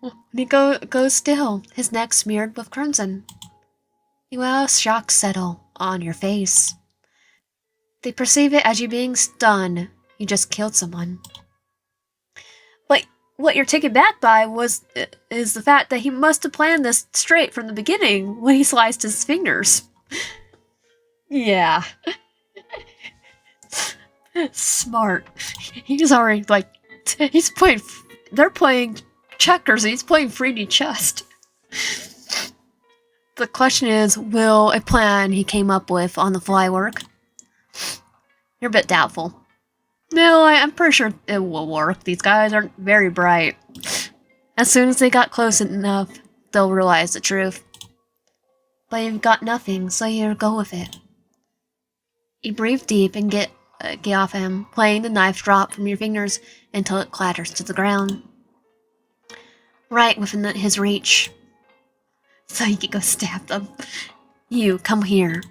And he goes still, his neck smeared with crimson. You allow a shock settle on your face. They perceive it as you being stunned. You just killed someone. But what you're taken back by is the fact that he must have planned this straight from the beginning when he sliced his fingers. Yeah. Smart. He's already they're playing checkers and he's playing 3D chess. The question is, will a plan he came up with on the fly work? You're a bit doubtful. No, I'm pretty sure it will work. These guys aren't very bright. As soon as they got close enough, they'll realize the truth. But you've got nothing, so you go with it. You breathe deep and get off him, playing the knife drop from your fingers until it clatters to the ground. Right within his reach. So you can go stab them. You, come here.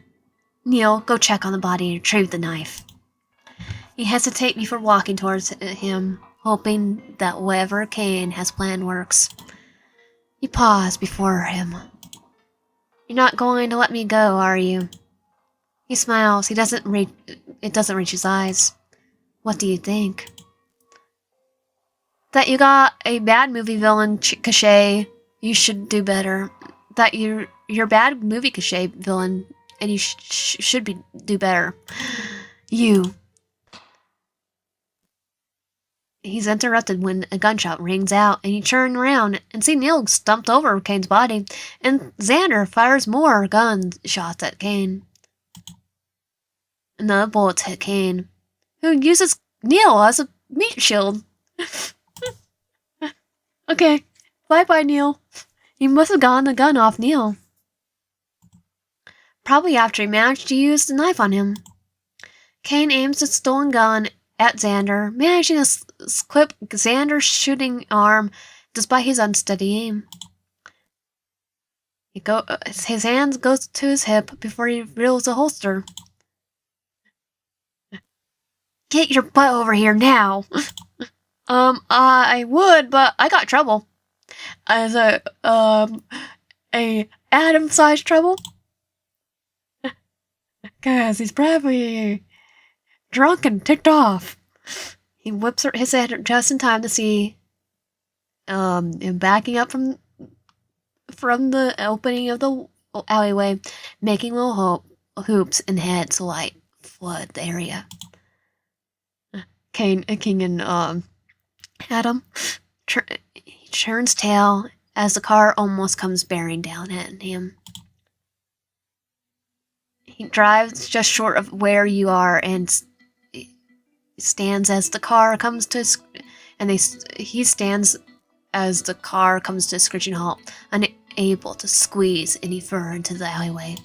Neil, go check on the body and retrieve the knife. You hesitate before walking towards him, hoping that whatever Kane has planned works. You pause before him. You're not going to let me go, are you? He smiles. It doesn't reach his eyes. What do you think? That you got a bad movie villain cachet. You should do better. That you're bad movie cachet villain, and you should do better. You. He's interrupted when a gunshot rings out, and you turn around and see Neil stumped over Kane's body, and Xander fires more gunshots at Kane. Another bullets hit Kane, who uses Neil as a meat shield. Okay, bye-bye, Neil. You must have gotten the gun off Neil. Probably after he managed to use the knife on him. Kane aims the stolen gun at Xander, managing to clip Xander's shooting arm despite his unsteady aim. His hand goes to his hip before he reveals the holster. Get your butt over here now! I would, but I got trouble. As a Adam-sized trouble? Cause he's probably drunk and ticked off. He whips his head just in time to see him backing up from the opening of the alleyway, making little hoops and heads light flood the area. King and Adam he turns tail as the car almost comes bearing down at him. He drives just short of where you are and stands as the car comes to he stands as the car comes to a screeching halt, unable to squeeze any further into the alleyway.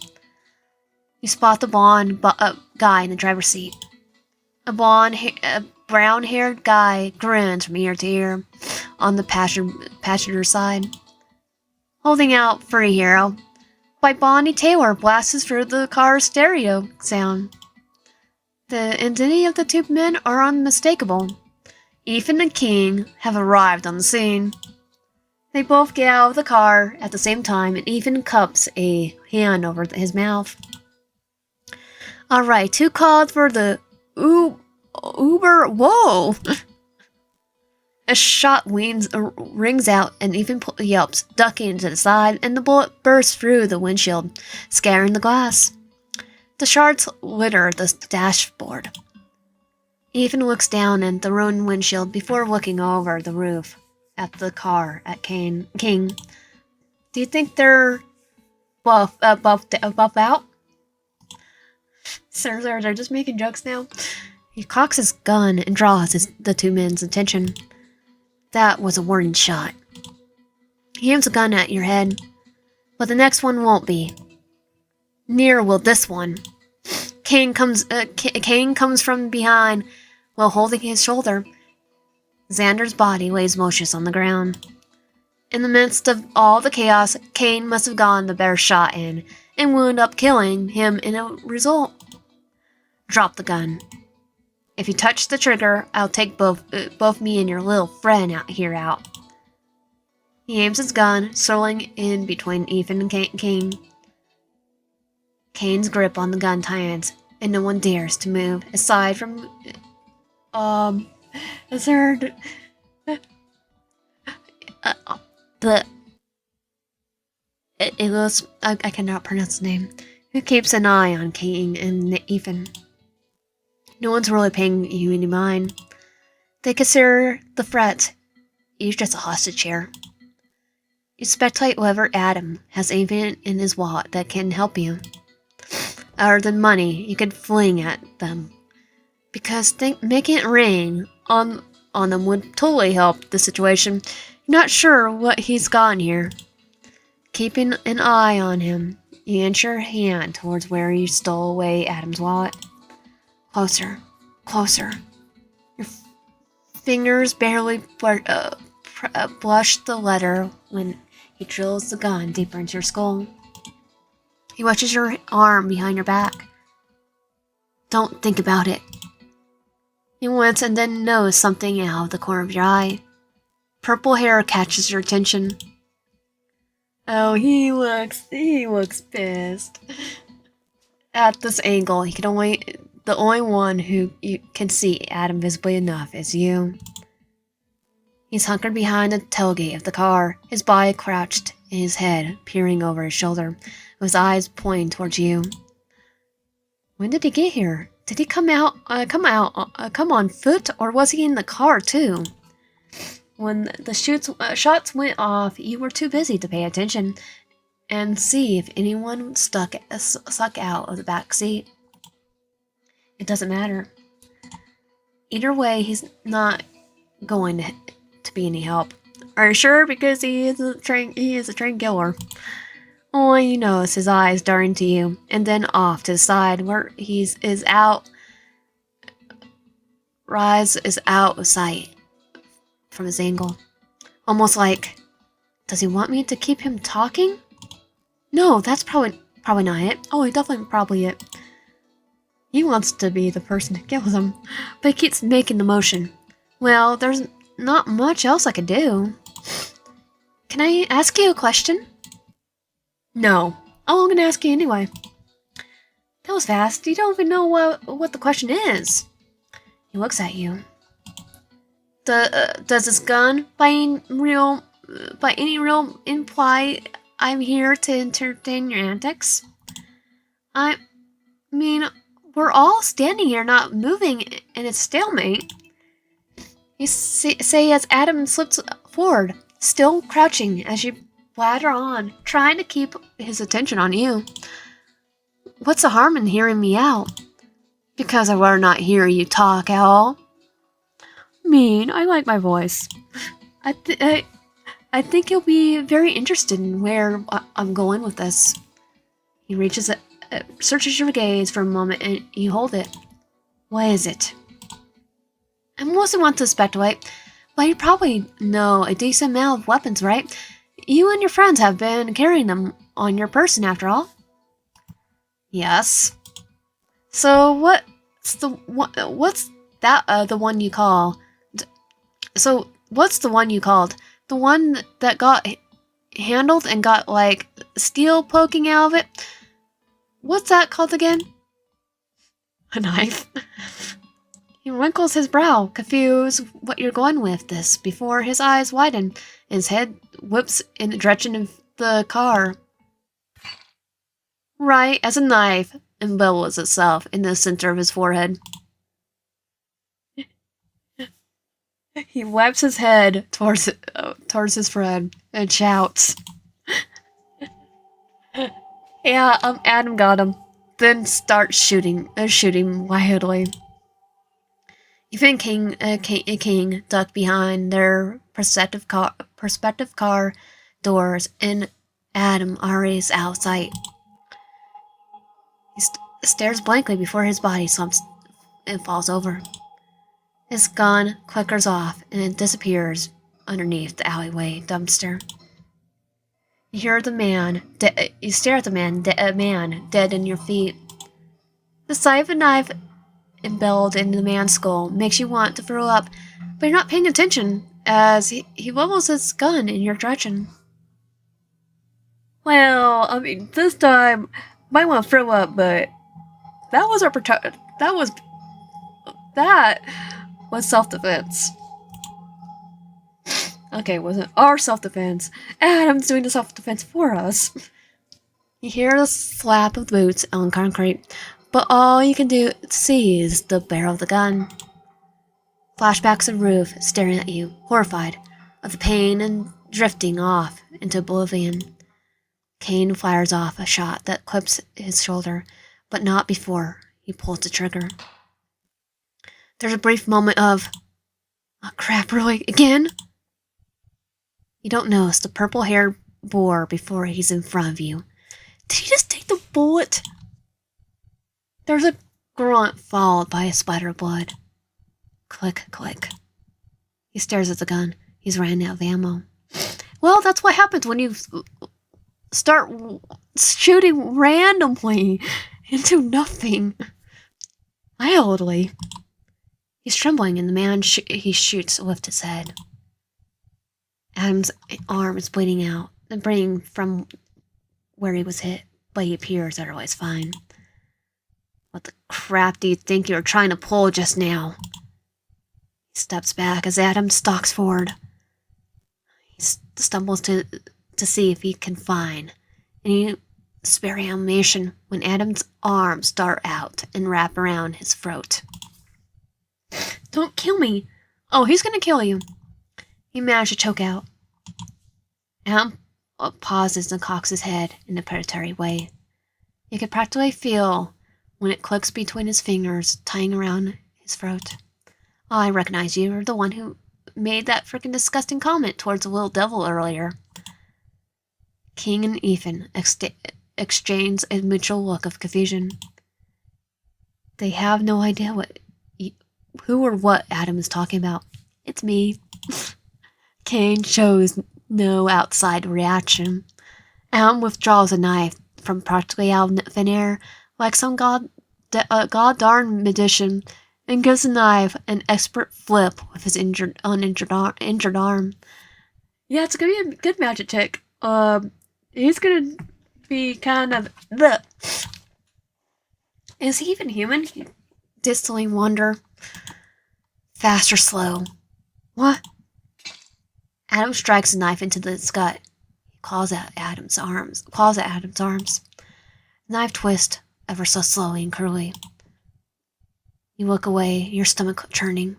You spot the blonde guy in the driver's seat. A brown-haired guy grins from ear to ear on the passenger side, holding out for a hero. By Bonnie Taylor blasts through the car's stereo sound. The identity of the two men are unmistakable. Ethan and King have arrived on the scene. They both get out of the car at the same time, and Ethan cups a hand over his mouth. Alright, who called for the Uber? Whoa! A shot rings out, and Ethan yelps, ducking to the side, and the bullet bursts through the windshield, scattering the glass. The shards litter the dashboard. Ethan looks down at the ruined windshield before looking over the roof at the car at King. Do you think they're buff out? Sir, they're just making jokes now. He cocks his gun and draws the two men's attention. That was a warning shot. He aims a gun at your head, but the next one won't be. Neither will this one. Kane comes from behind while holding his shoulder. Xander's body lays motionless on the ground. In the midst of all the chaos, Kane must have gotten the bear shot in and wound up killing him in a result. Drop the gun. If you touch the trigger, I'll take both me and your little friend out here out. He aims his gun, circling in between Ethan and Kane. Kane's grip on the gun tightens, and no one dares to move aside from. Is there the? It was I cannot pronounce the name. Who keeps an eye on Kane and Ethan? No one's really paying you any mind. They consider the threat. You're just a hostage here. You speculate whether Adam has anything in his wallet that can help you. Other than money, you could fling at them. Because making it rain on them would totally help the situation. You're not sure what he's got here. Keeping an eye on him, you inch your hand towards where you stole away Adam's wallet. Closer, closer. Your fingers barely blush the letter when he drills the gun deeper into your skull. He watches your arm behind your back. Don't think about it. You wince and then notice something out of the corner of your eye. Purple hair catches your attention. Oh, he looks pissed. At this angle, the only one who you can see Adam visibly enough is you. He's hunkered behind the tailgate of the car, his body crouched and his head peering over his shoulder, with his eyes pointing towards you. When did he get here? Did he come on foot, or was he in the car too? When the shots went off, you were too busy to pay attention and see if anyone stuck out of the back seat. It doesn't matter. Either way, he's not going to be any help. Are you sure? Because he is a trained killer. All you notice his eyes darting to you, and then off to the side where is out of sight from his angle. Almost like, does he want me to keep him talking? No, that's probably not it. Oh, probably it. He wants to be the person who kills him, but he keeps making the motion. Well, there's not much else I could do. Can I ask you a question? No. Oh, I'm gonna ask you anyway. That was fast. You don't even know what the question is. He looks at you. Does this gun by any real imply I'm here to entertain your antics? I mean, we're all standing here not moving in a stalemate. You say as Adam slips forward, still crouching as you bladder on, trying to keep his attention on you. What's the harm in hearing me out? Because I'd rather not hear you talk at all. Mean, I like my voice. I think you'll be very interested in where I'm going with this. He searches your gaze for a moment, and you hold it. What is it? I mostly want to speculate, but you probably know a decent amount of weapons, right? You and your friends have been carrying them on your person, after all. Yes. So what's the one you call? So what's the one you called? The one that got handled and got like steel poking out of it? What's that called again? A knife. He wrinkles his brow, confused what you're going with this, before his eyes widen and his head whips in the direction of the car. Right as a knife embellishes itself in the center of his forehead. He wipes his head towards his friend and shouts. Yeah, Adam got him. Then starts shooting wildly. Even King ducked behind their prospective car doors, and Adam already is outside. He stares blankly before his body slumps and falls over. His gun clickers off and it disappears underneath the alleyway dumpster. You hear the man. You stare at the man. A man dead in your feet. The sight of a knife embedded in the man's skull makes you want to throw up, but you're not paying attention as he levels his gun in your direction. Well, I mean, this time might want to throw up, but that was that was self-defense. Okay, it wasn't our self-defense. Adam's doing the self-defense for us. You hear the slap of boots on concrete, but all you can see is the barrel of the gun. Flashbacks of Roof staring at you, horrified of the pain and drifting off into oblivion. Kane fires off a shot that clips his shoulder, but not before he pulls the trigger. There's a brief moment of, oh crap, really? Again? You don't notice the purple-haired boar before he's in front of you. Did he just take the bullet? There's a grunt followed by a splatter of blood. Click, click. He stares at the gun. He's ran out of ammo. Well, that's what happens when you start shooting randomly into nothing. Wildly. He's trembling and the man he shoots lifts his head. Adam's arm is bleeding out, bleeding from where he was hit, but he appears otherwise fine. What the crap do you think you were trying to pull just now? He steps back as Adam stalks forward. He stumbles to see if he can find any spare ammunition when Adam's arms dart out and wrap around his throat. Don't kill me! Oh, he's gonna kill you. He managed to choke out. Adam pauses and cocks his head in a predatory way. You can practically feel when it clicks between his fingers, tying around his throat. Oh, I recognize you. You're the one who made that freaking disgusting comment towards the little devil earlier. King and Ethan exchange a mutual look of confusion. They have no idea who or what Adam is talking about. It's me. Kane shows no outside reaction. Adam withdraws a knife from practically out of thin air, like some god-darn magician, and gives the knife an expert flip with his injured arm. Yeah, it's gonna be a good magic trick. He's gonna be kind of Is he even human? You distantly wonder. Fast or slow? What? Adam strikes a knife into the gut. He claws at Adam's arms. The knife twists ever so slowly and cruelly. You look away, your stomach churning.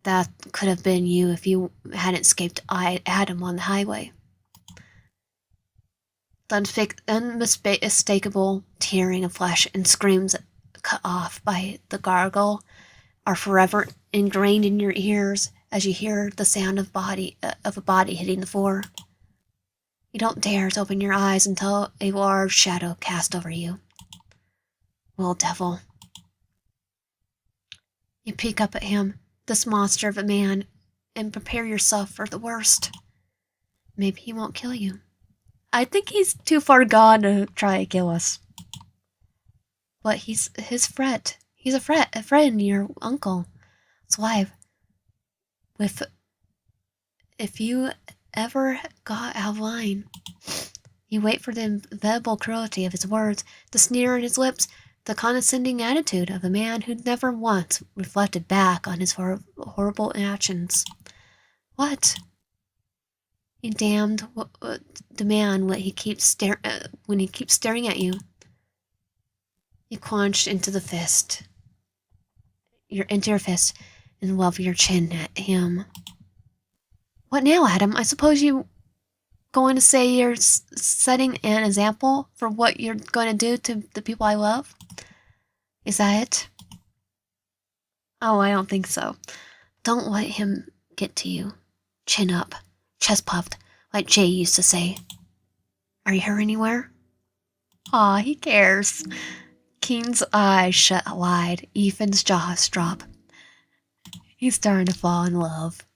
That could have been you if you hadn't escaped Adam on the highway. The unmistakable tearing of flesh and screams cut off by the gargle are forever ingrained in your ears as you hear the sound of a body hitting the floor. You don't dare to open your eyes until a large shadow casts over you. Little devil. You peek up at him, this monster of a man, and prepare yourself for the worst. Maybe he won't kill you. I think he's too far gone to try to kill us. But he's his threat. He's a friend, your uncle. His wife. If you ever got out of line, you wait for the inevitable cruelty of his words, the sneer on his lips, the condescending attitude of a man who never once reflected back on his horrible actions. What? You damned demand when he keeps staring at you. You clenched into your fist, and level your chin at him. What now, Adam? I suppose you going to say you're setting an example for what you're going to do to the people I love? Is that it? Oh, I don't think so. Don't let him get to you. Chin up, chest puffed, like Jay used to say. Are you hurt anywhere? Aw, he cares. Keen's eyes shut wide. Ethan's jaws drop. He's starting to fall in love.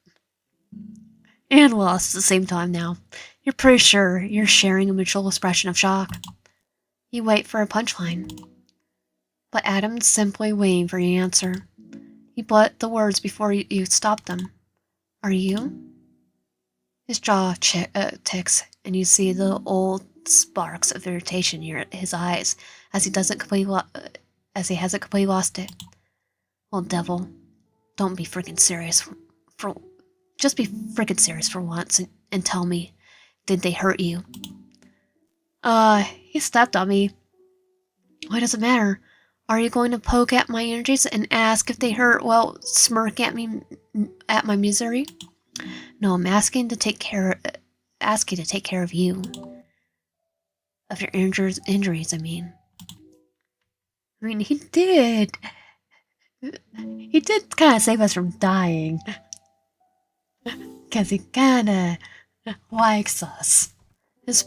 And lost at the same time now. You're pretty sure you're sharing a mutual expression of shock. You wait for a punchline. But Adam's simply waiting for your answer. You blunt the words before you stop them. Are you? His jaw ticks, and you see the old sparks of irritation near his eyes as he hasn't completely lost it. Well, devil, don't be freaking serious. Just be freaking serious for once and tell me, did they hurt you? He stepped on me. Why does it matter? Are you going to poke at my energies and ask if they hurt while smirk at me at my misery? No, I'm asking you to take care of you. Of your injuries, I mean. He did. He did kind of save us from dying. Because he kind of likes us. His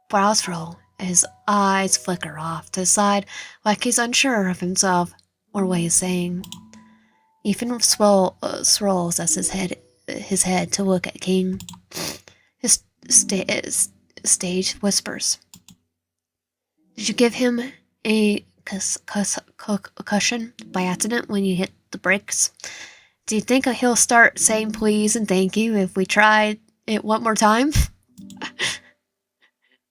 brows furrow, his eyes flicker off to the side like he's unsure of himself or what he's saying. Ethan swirls as his head to look at King. His stage whispers. Did you give him a cushion by accident when you hit the brakes? Do you think he'll start saying please and thank you if we try it one more time?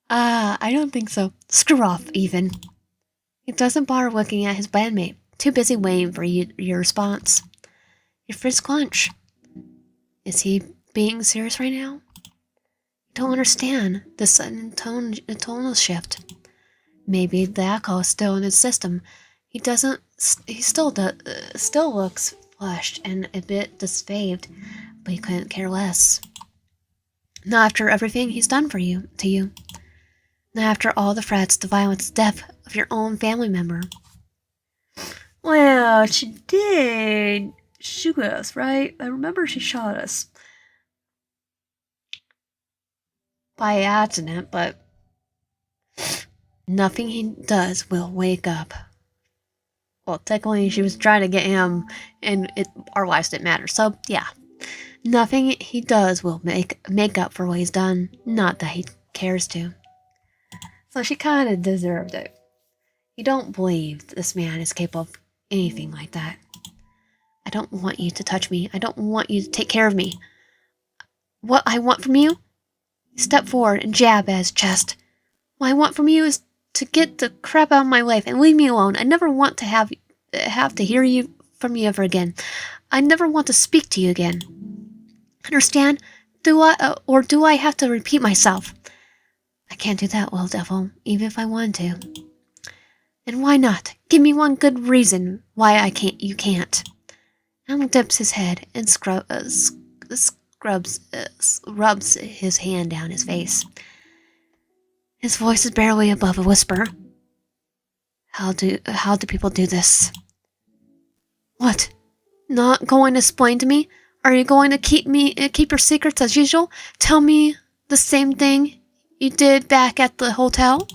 I don't think so. Screw off, Ethan. He doesn't bother looking at his bandmate, too busy waiting for your response. Your fist clench. Is he being serious right now? You don't understand the sudden tonal shift. Maybe the alcohol is still in his system. He still looks flushed and a bit disfaved, but he couldn't care less. Not after everything he's done to you. Not after all the threats, the violence, death of your own family member. Well, she did shoot us, right? I remember she shot us. By accident, but nothing he does will wake up. Well, technically, she was trying to get him, and our lives didn't matter. So, yeah. Nothing he does will make up for what he's done. Not that he cares to. So she kind of deserved it. You don't believe this man is capable of anything like that. I don't want you to touch me. I don't want you to take care of me. What I want from you? Step forward and jab at his chest. What I want from you is to get the crap out of my life and leave me alone. I never want to have to hear from you ever again. I never want to speak to you again. Understand? Do I have to repeat myself? I can't do that, well, devil, even if I wanted to. And why not? Give me one good reason why you can't. Alan dips his head and rubs his hand down his face. His voice is barely above a whisper. How do people do this? What? Not going to explain to me? Are you going to keep your secrets as usual? Tell me the same thing you did back at the hotel?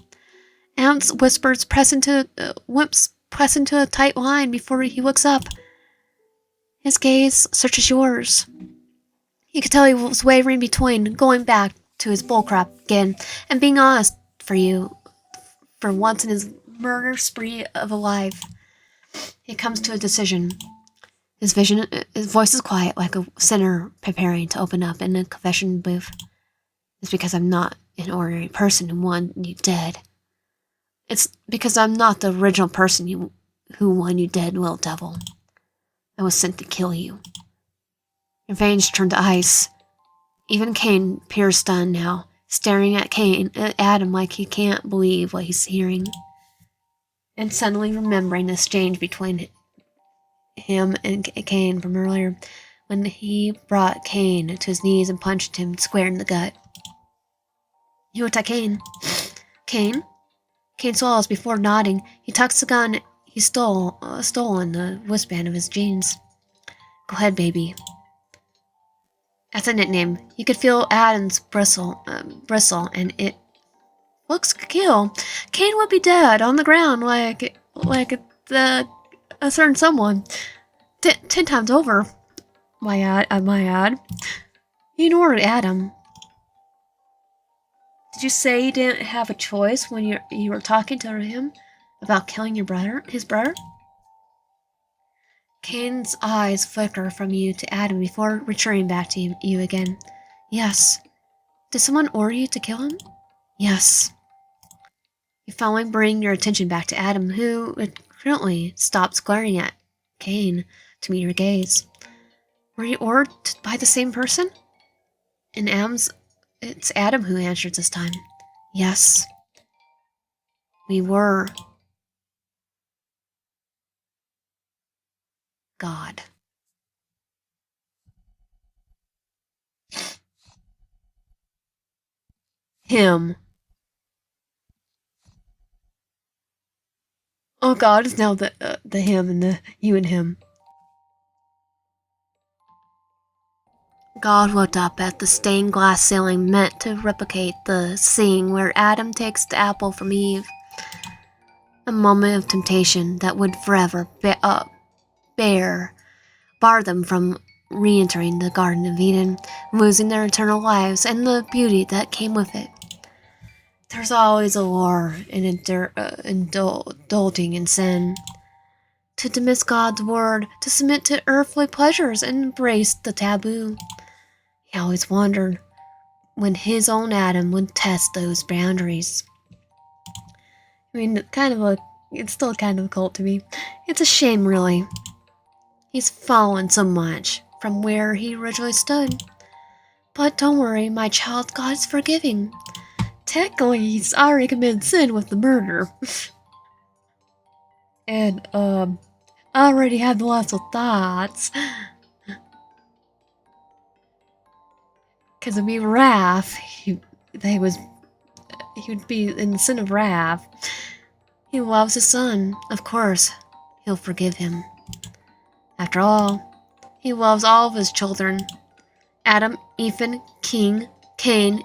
Ants whispers press into a tight line before he looks up. His gaze searches yours. You could tell he was wavering between going back to his bullcrap again and being honest for you for once in his murder spree of a life. He comes to a decision. His voice is quiet like a sinner preparing to open up in a confession booth. It's because I'm not an ordinary person who won you dead. It's because I'm not the original person who won you dead, little devil. I was sent to kill you. Your veins turn to ice. Even Cain appears stunned now, staring at Adam like he can't believe what he's hearing. And suddenly remembering the exchange between him and Cain from earlier, when he brought Cain to his knees and punched him square in the gut. You attack Cain. Cain? Cain swallows before nodding. He tucks the gun he stole in the waistband of his jeans. Go ahead, baby. That's a nickname. You could feel Adam's bristle, and it looks could kill, Cain would be dead on the ground like the a certain someone. 10 times over. My ad. You ignored Adam. Did you say you didn't have a choice when you were talking to him about killing his brother? Cain's eyes flicker from you to Adam before returning back to you again. Yes. Did someone order you to kill him? Yes. You finally bring your attention back to Adam, who currently stops glaring at Cain to meet your gaze. Were you ordered by the same person? It's Adam who answers this time. Yes. We were. God. Him. Oh, God is now the him and the you and him. God looked up at the stained glass ceiling meant to replicate the scene where Adam takes the apple from Eve. A moment of temptation that would forever bar them from re-entering the Garden of Eden, losing their eternal lives and the beauty that came with it. There's always a lure in indulging in sin. To dismiss God's word, to submit to earthly pleasures and embrace the taboo. He always wondered when his own Adam would test those boundaries. I mean, it's still kind of a cult to me. It's a shame, really. He's fallen so much from where he originally stood. But don't worry, my child, God is forgiving. Technically, he's already committed sin with the murder. And, I already had lots of thoughts. Because it'd be wrath. He would be in the sin of wrath. He loves his son. Of course, he'll forgive him. After all, he loves all of his children. Adam, Ethan, Cain,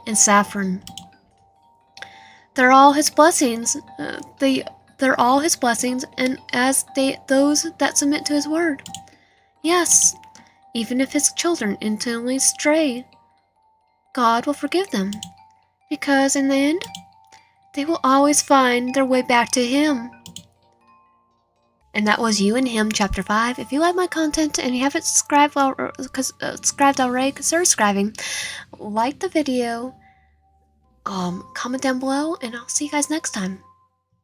and Saffron. They're all his blessings. They're all his blessings, and those that submit to his word. Yes, even if his children intentionally stray, God will forgive them, because in the end, they will always find their way back to him. And that was You and Him, Chapter 5. If you like my content and you haven't subscribed already, consider subscribing. Like the video, comment down below, and I'll see you guys next time.